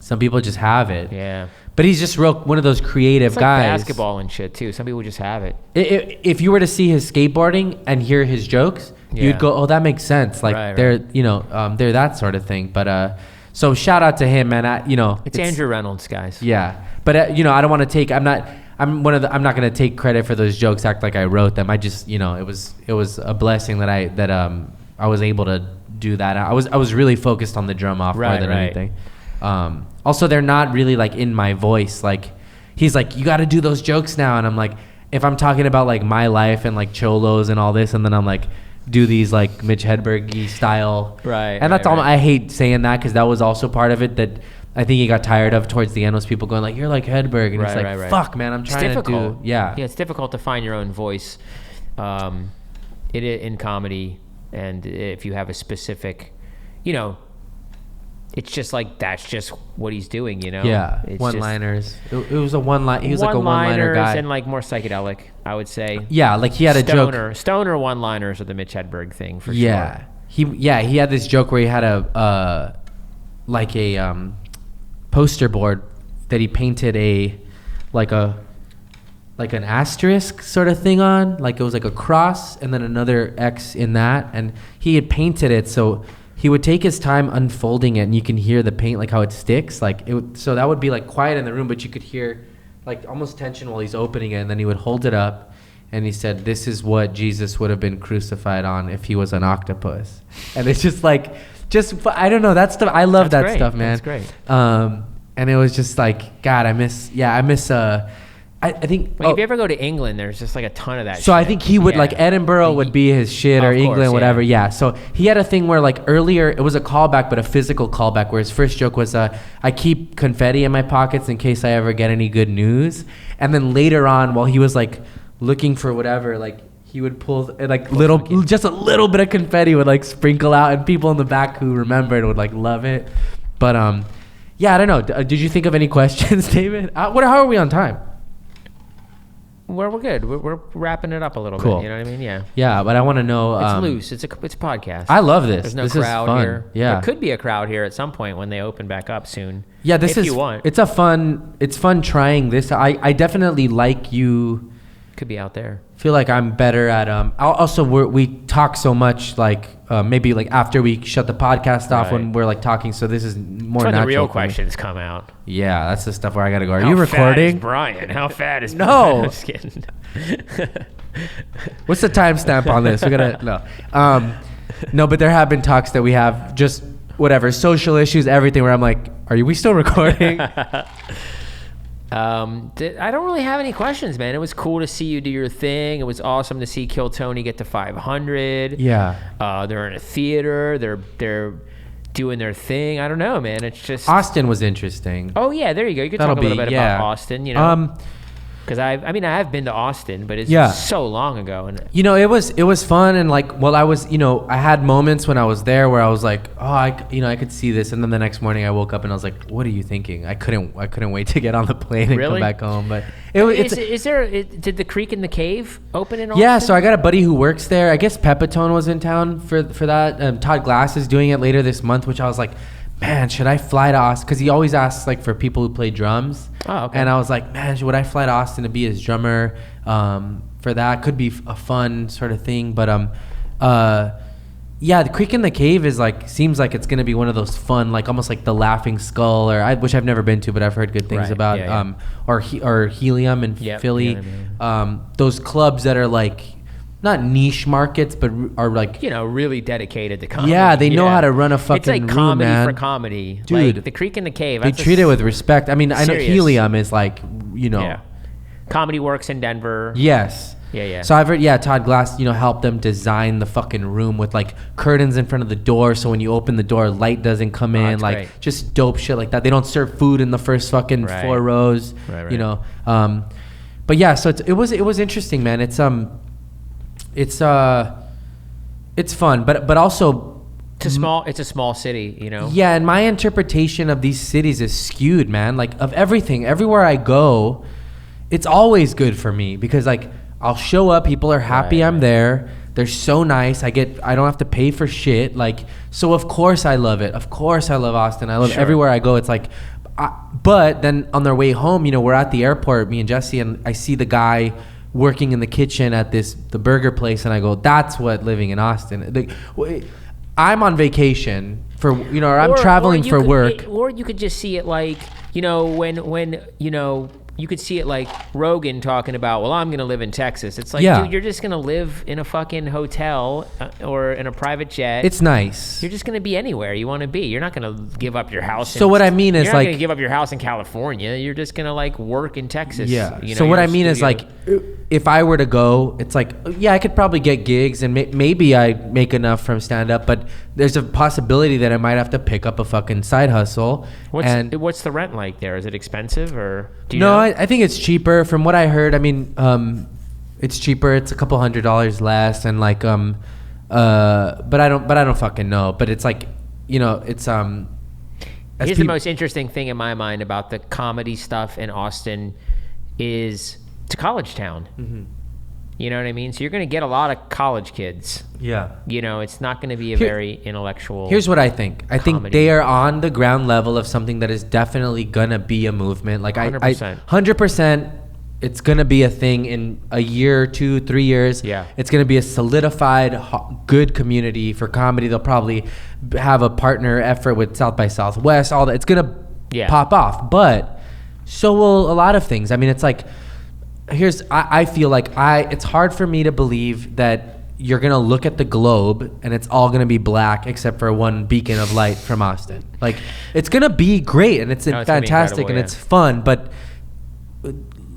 Some people just have it. Yeah. But he's just one of those creative it's like guys. Basketball and shit too. Some people just have it. If you were to see his skateboarding and hear his jokes, you'd go, "Oh, that makes sense." Like they're that sort of thing. But so shout out to him, man. It's Andrew Reynolds, guys. Yeah, but I don't want to take. I'm not going to take credit for those jokes. Act like I wrote them. I just it was a blessing that I was able to do that. I was really focused on the drum off more than anything. Also, they're not really like in my voice. Like, he's like, you got to do those jokes now. And I'm like, if I'm talking about like my life and like cholos and all this, and then I'm like, do these like Mitch Hedberg-y style. Right. And that's all. I hate saying that because that was also part of it that I think he got tired of towards the end, was people going like, you're like Hedberg. And it's like, fuck, man, I'm trying to do. Yeah. Yeah, it's difficult to find your own voice in comedy. And if you have a specific, it's just like that's just what he's doing, Yeah, it's one-liners. It was a one-line. He was like a one-liner guy, and like more psychedelic, I would say. Yeah, like he had a joke. Stoner one-liners are the Mitch Hedberg thing for sure. He had this joke where he had a poster board that he painted like an asterisk sort of thing on, like it was like a cross and then another X in that, and he had painted it so he would take his time unfolding it, and you can hear the paint, like how it sticks. So that would be like quiet in the room, but you could hear like almost tension while he's opening it. And then he would hold it up, and he said, "This is what Jesus would have been crucified on if he was an octopus." And it's just like, I don't know, that stuff. I love that stuff, man. That's great. And it was just like, God, I miss. I think. If you ever go to England, there's just like a ton of that. So I think he would like Edinburgh would be his shit, or England, whatever. Yeah. So he had a thing where like earlier it was a callback, but a physical callback. Where his first joke was, "I keep confetti in my pockets in case I ever get any good news." And then later on, while he was like looking for whatever, like he would pull like just a little bit of confetti would like sprinkle out, and people in the back who remembered would like love it. But yeah, I don't know. Did you think of any questions, David? How are we on time? We're good. We're wrapping it up a little bit. You know what I mean? Yeah. Yeah, but I want to know. It's loose. It's a podcast. I love this. There's no this crowd is fun. here. Yeah. There could be a crowd here at some point when they open back up soon. Yeah, if you want. It's fun trying this. I definitely like you. Could be out there. Feel like I'm better at also we talk so much like maybe like after we shut the podcast off when we're like talking, so this is more natural. When the real questions come out. Yeah, that's the stuff where I gotta go. Are you recording? Brian, how fat is no? I'm just kidding. What's the timestamp on this? We gotta no, but there have been talks that we have just whatever social issues, everything where I'm like, we still recording? I don't really have any questions, man. It was cool to see you do your thing. It was awesome to see Kill Tony get to 500. Yeah. They're in a theater. They're doing their thing. I don't know, man. It's just Austin was interesting. Oh yeah, there you go. You could talk a little bit about Austin. Because I have been to Austin, but it's so long ago. And it was fun, and like, well, I had moments when I was there where I was like, oh, I could see this, and then the next morning I woke up and I was like, what are you thinking? I couldn't wait to get on the plane and come back home. But did the Creek in the Cave open in Austin? Yeah, so I got a buddy who works there. I guess Pepitone was in town for that. Todd Glass is doing it later this month, which I was like, man, should I fly to Austin? Because he always asks like for people who play drums. Oh, okay. And I was like, man, would I fly to Austin to be his drummer? For that could be a fun sort of thing. But yeah, the Creek in the Cave is like, seems like it's gonna be one of those fun, like almost like the Laughing Skull, which I've never been to, but I've heard good things about. Yeah. Or Helium in Philly. Those clubs that are like not niche markets, but are like, you know, really dedicated to comedy. Yeah, they know how to run a fucking It's like room, comedy man. for comedy, dude. Like the Creek in the Cave. They treat it with respect. I mean, I know Helium is like, you know, yeah. Comedy Works in Denver. Yes. Yeah. So I've heard, Todd Glass, you know, helped them design the fucking room with like curtains in front of the door, so when you open the door, light doesn't come in. Like great. Just dope shit like that. They don't serve food in the first fucking 4 rows. Right. You know. But yeah, so it was interesting, man. It's fun, but also it's a small city, you know. Yeah, and my interpretation of these cities is skewed, man. Like of everything, everywhere I go, it's always good for me because like I'll show up, people are happy I'm there. They're so nice. I don't have to pay for shit. Like, so of course I love it. Of course I love Austin. I love everywhere I go. It's like, but then on their way home, you know, we're at the airport, me and Jesse, and I see the guy working in the kitchen at the burger place, and I go, that's what living in Austin. I'm on vacation for, you know, or I'm traveling for work. Or you could just see it like, you know, when you know, you could see it like Rogan talking about, well, I'm going to live in Texas. It's like, dude, you're just going to live in a fucking hotel or in a private jet. It's nice. You're just going to be anywhere you want to be. You're not going to give up your house. So what I mean is like, you're not going to give up your house in California. You're just going to like work in Texas. Yeah. You know, so what I mean is like, if I were to go, it's like, yeah, I could probably get gigs and maybe I make enough from stand up, but there's a possibility that I might have to pick up a fucking side hustle. What's the rent like there? Is it expensive or do you know? know? I think it's cheaper from what I heard. I mean, it's cheaper. It's a couple $100 less, and like, but I don't fucking know. But it's like, you know, it's Here's the most interesting thing in my mind about the comedy stuff in Austin is it's a college town. Mm-hmm. You know what I mean? So you're going to get a lot of college kids. Yeah. You know, it's not going to be a very intellectual. Here's what I think. I think they are on the ground level of something that is definitely going to be a movement. Like 100%. 100%, it's going to be a thing in a year, 2, 3 years. Yeah. It's going to be a solidified, good community for comedy. They'll probably have a partner effort with South by Southwest, all that. It's going to pop off. But so will a lot of things. I mean, it's like, I feel like it's hard for me to believe that you're going to look at the globe and it's all going to be black except for one beacon of light from Austin. Like, it's going to be great and it's fantastic and it's fun, but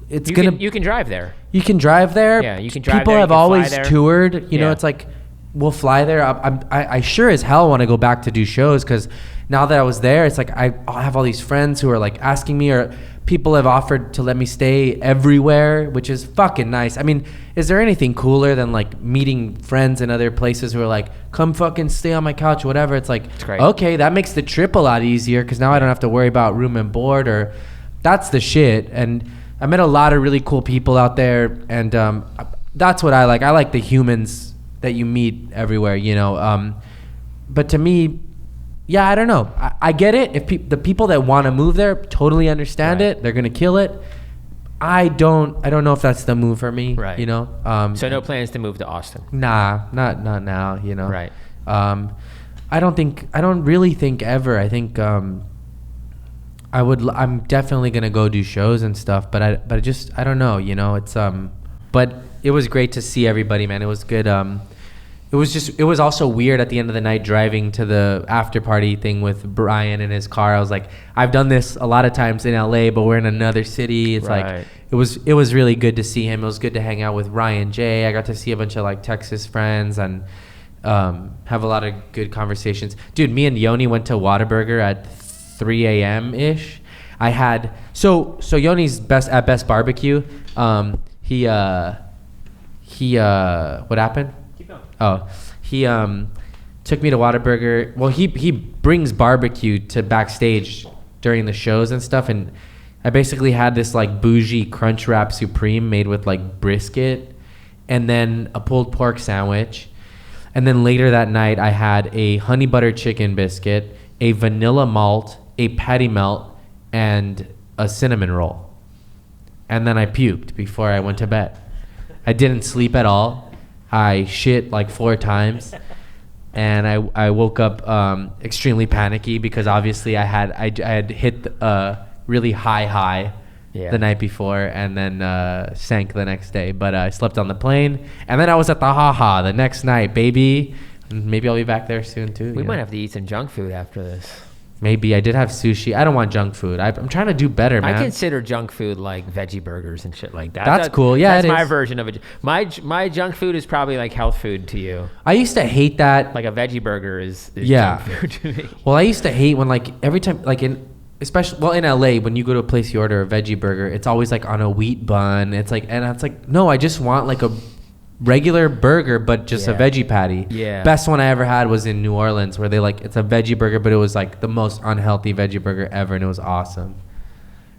you can drive there. You can drive there. Yeah, you can drive People there. have always toured. You know, it's like, we'll fly there. I sure as hell want to go back to do shows because now that I was there, it's like I have all these friends who are like asking me, or people have offered to let me stay everywhere, which is fucking nice. I mean, is there anything cooler than like meeting friends in other places who are like, come fucking stay on my couch, whatever. It's like, okay, that makes the trip a lot easier because now I don't have to worry about room and board, or that's the shit. And I met a lot of really cool people out there, and that's what I like. I like the humans that you meet everywhere, you know. But to me, yeah, I don't know. I get it. If the people that want to move there totally understand it, they're gonna kill it. I don't know if that's the move for me. Right. You know. So no plans to move to Austin. Nah, not now. You know. Right. I don't really think ever. I think I'm definitely gonna go do shows and stuff. But I don't know. You know. It's But it was great to see everybody, man. It was good. It was also weird at the end of the night driving to the after party thing with Brian in his car. I was like, I've done this a lot of times in LA, but we're in another city. It's like, it was really good to see him. It was good to hang out with Ryan J. I got to see a bunch of like Texas friends and have a lot of good conversations. Dude, me and Yoni went to Whataburger at 3 a.m. ish. I had, so Yoni's at Best Barbecue. He what happened? Oh, he took me to Whataburger. Well, he brings barbecue to backstage during the shows and stuff, and I basically had this like bougie crunch wrap supreme made with like brisket, and then a pulled pork sandwich, and then later that night I had a honey butter chicken biscuit a vanilla malt, a patty melt, and a cinnamon roll. And then I puked before I went to bed. I didn't sleep at all. I shit like 4 times. And I woke up extremely panicky because obviously I had hit a really high the night before and then sank the next day. But I slept on the plane. And then I was at the Haha the next night, baby. Maybe I'll be back there soon too. We might have to eat some junk food after this. Maybe. I did have sushi. I don't want junk food. I'm trying to do better, man. I consider junk food like veggie burgers and shit like that. That's cool. Yeah, that's my version of it. My junk food is probably like health food to you. I used to hate that. Like a veggie burger is junk food to me. Well, I used to hate when like every time like in LA when you go to a place you order a veggie burger, it's always like on a wheat bun. It's like no, I just want like a regular burger but just a veggie patty. Yeah. Best one I ever had was in New Orleans where they like it's a veggie burger but it was like the most unhealthy veggie burger ever and it was awesome.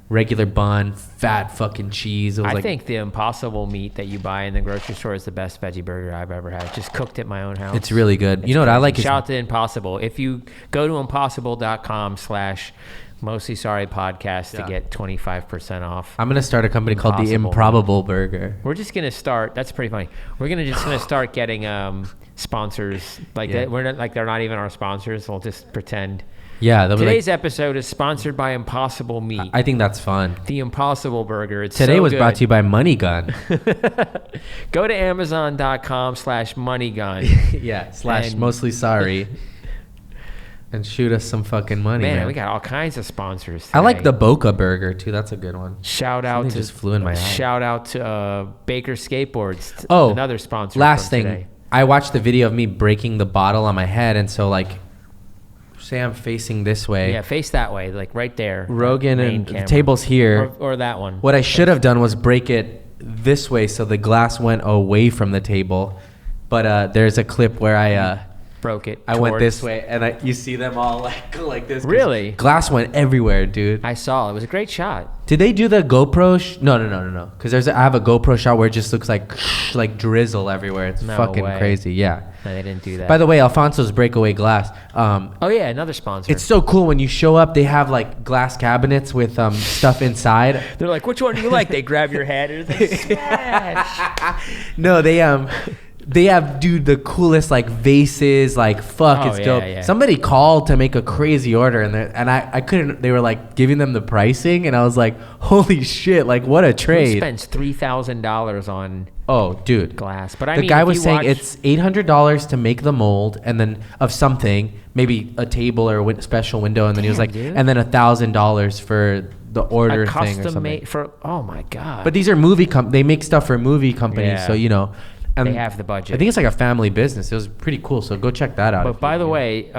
Regular bun, fat fucking cheese. It was I think the Impossible meat that you buy in the grocery store is the best veggie burger I've ever had. Just cooked at my own house. It's really good. You know what I like? Shout out to Impossible. If you go to impossible.com/Mostly Sorry Podcast to get 25% off. I'm gonna start a company called the Improbable Burger. We're just gonna start. That's pretty funny. We're gonna start getting sponsors like that. We're not like they're not even our sponsors. We'll just pretend. Yeah. Today's episode is sponsored by Impossible Meat. I think that's fun. The Impossible Burger. It's Today so was good. brought to you by Money Gun. Go to Amazon.com/moneygun. Yeah. /mostly sorry. And shoot us some fucking money, man. We got all kinds of sponsors today. I like the Boca Burger too. That's a good one. Something just flew in my eye. Shout out to Baker Skateboards. Oh, another sponsor. Last thing, today. I watched the video of me breaking the bottle on my head, and so like, say I'm facing this way. Yeah, face that way, like right there. Rogan and the table's here. Or that one. What I should have done was break it this way so the glass went away from the table. But there's a clip where I broke it. I went this way, and you see them all like this. Really? Glass went everywhere, dude. I saw. It was a great shot. Did they do the GoPro? No. Because I have a GoPro shot where it just looks like drizzle everywhere. It's fucking crazy. Yeah. No, they didn't do that. By the way, Alfonso's breakaway glass. Oh yeah, another sponsor. It's so cool when you show up. They have like glass cabinets with stuff inside. They're like, which one do you like? They grab your head and it's like smash. No, they have, dude, the coolest like vases. Like it's dope. Yeah. Somebody called to make a crazy order, and I couldn't. They were like giving them the pricing, and I was like, holy shit! Like what a trade. Who spends $3,000 on? Oh, dude, glass. But the guy was saying it's $800 to make the mold, and then of something, maybe a table or a special window, and then he was like, dude. and then $1,000 for the order thing or something. Custom made for. Oh my god. But these are they make stuff for movie companies, so you know. And they have the budget. I think it's like a family business. It was pretty cool. So go check that out. But by the way,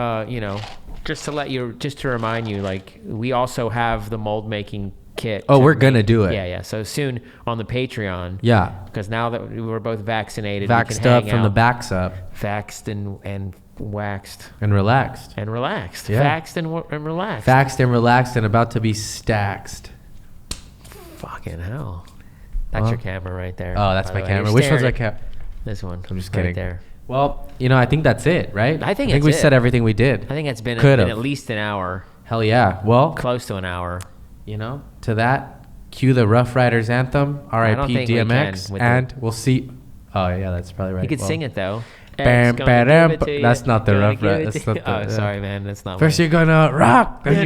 just to remind you, like we also have the mold making kit. Oh, we're gonna do it. Yeah. So soon on the Patreon. Yeah. Because now that we're both vaccinated, vaxxed up from the backs up. Vaxxed and waxed. And relaxed. And relaxed. Yeah. Vaxxed and relaxed. Vaxxed and relaxed and about to be staxed. Fucking hell. That's your camera right there. Oh, that's my camera. Which one's my camera? This one. I'm just kidding. Right there. Well, I think that's it, right? I think we said everything we did. I think it's been at least an hour. Hell yeah. Well, close to an hour. To that, cue the Rough Riders anthem, R.I.P. DMX, and we'll see. Oh yeah, that's probably right. You could sing it though. That's not the Rough Riders. Sorry, man. That's not. First you're gonna rock. No, it's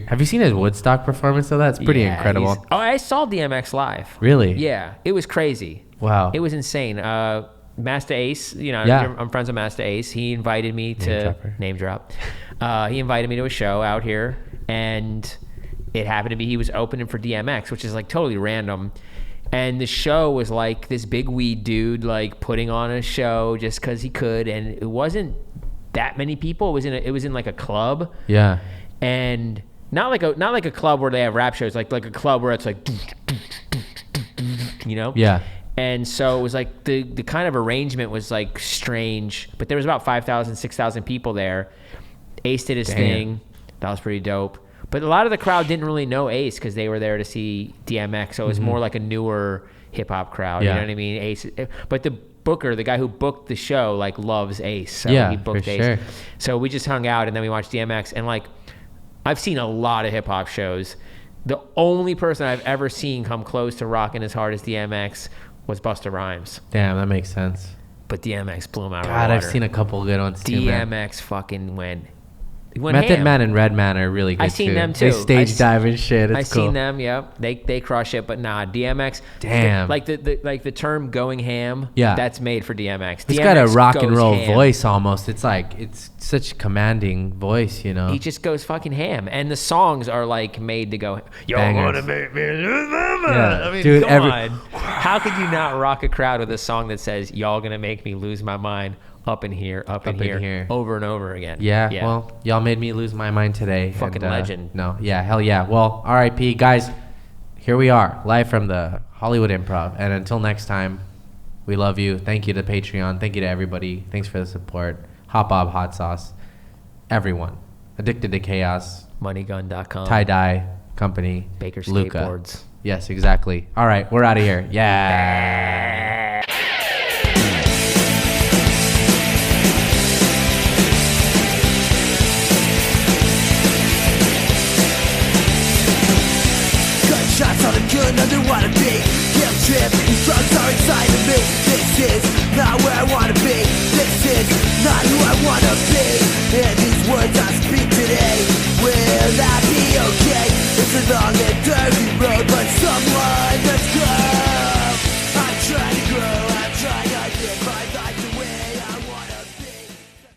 Have you seen his Woodstock performance of that? It's pretty incredible. I saw DMX live. Really? Yeah, it was crazy. Wow. It was insane. Master Ace, I'm friends with Master Ace. He invited me to name drop. He invited me to a show out here, and it happened to be he was opening for DMX, which is like totally random. And the show was like this big weed dude like putting on a show just because he could, and it wasn't that many people. It was in like a club. Yeah. And not like a club where they have rap shows, like a club where it's like, Yeah. And so it was like the kind of arrangement was like strange, but there was about 5,000, 6,000 people there. Ace did his thing. That was pretty dope. But a lot of the crowd didn't really know Ace because they were there to see DMX. So it was more like a newer hip hop crowd. You know what I mean? Ace. But booker, the guy who booked the show, like loves Ace. So Yeah, he booked for Ace. sure. So we just hung out and then we watched DMX. And like, I've seen a lot of hip hop shows. The only person I've ever seen come close to rocking as hard as DMX was Busta Rhymes. Damn, that makes sense. But DMX blew him out of the God, water. I've seen a couple good ones too, man. DMX fucking went. He went Method ham. Man and Redman are really good. I've seen them too. They stage dive and shit. It's I've cool. seen them. Yep, they crush it. But nah, DMX. Damn. Like the term "going ham." Yeah. That's made for DMX. He's DMX got a rock and goes roll ham. voice almost. It's like it's such a commanding voice, you know. He just goes fucking ham, and the songs are like made to go. Yo, Bangers. wanna make me lose my mind. Yeah. I mean, Dude, come on. How could you not rock a crowd with a song that says "Y'all gonna make me lose my mind"? Up in here, up in here, over and over again. Yeah, well, y'all made me lose my mind today. Fucking legend. No, yeah, hell yeah. Well, R.I.P. Guys, here we are, live from the Hollywood Improv. And until next time, we love you. Thank you to Patreon. Thank you to everybody. Thanks for the support. Hot Bob Hot Sauce. Everyone. Addicted to Chaos. Moneygun.com. Tie-Dye Company. Baker Luca. Skateboards. Yes, exactly. All right, we're out of here. Yeah. Shots on a gun, I don't wanna be. Guilt trip, these drugs are inside of me. This is not where I wanna be. This is not who I wanna be. And these words I speak today, will that be okay? It's a long and dirty road, but someone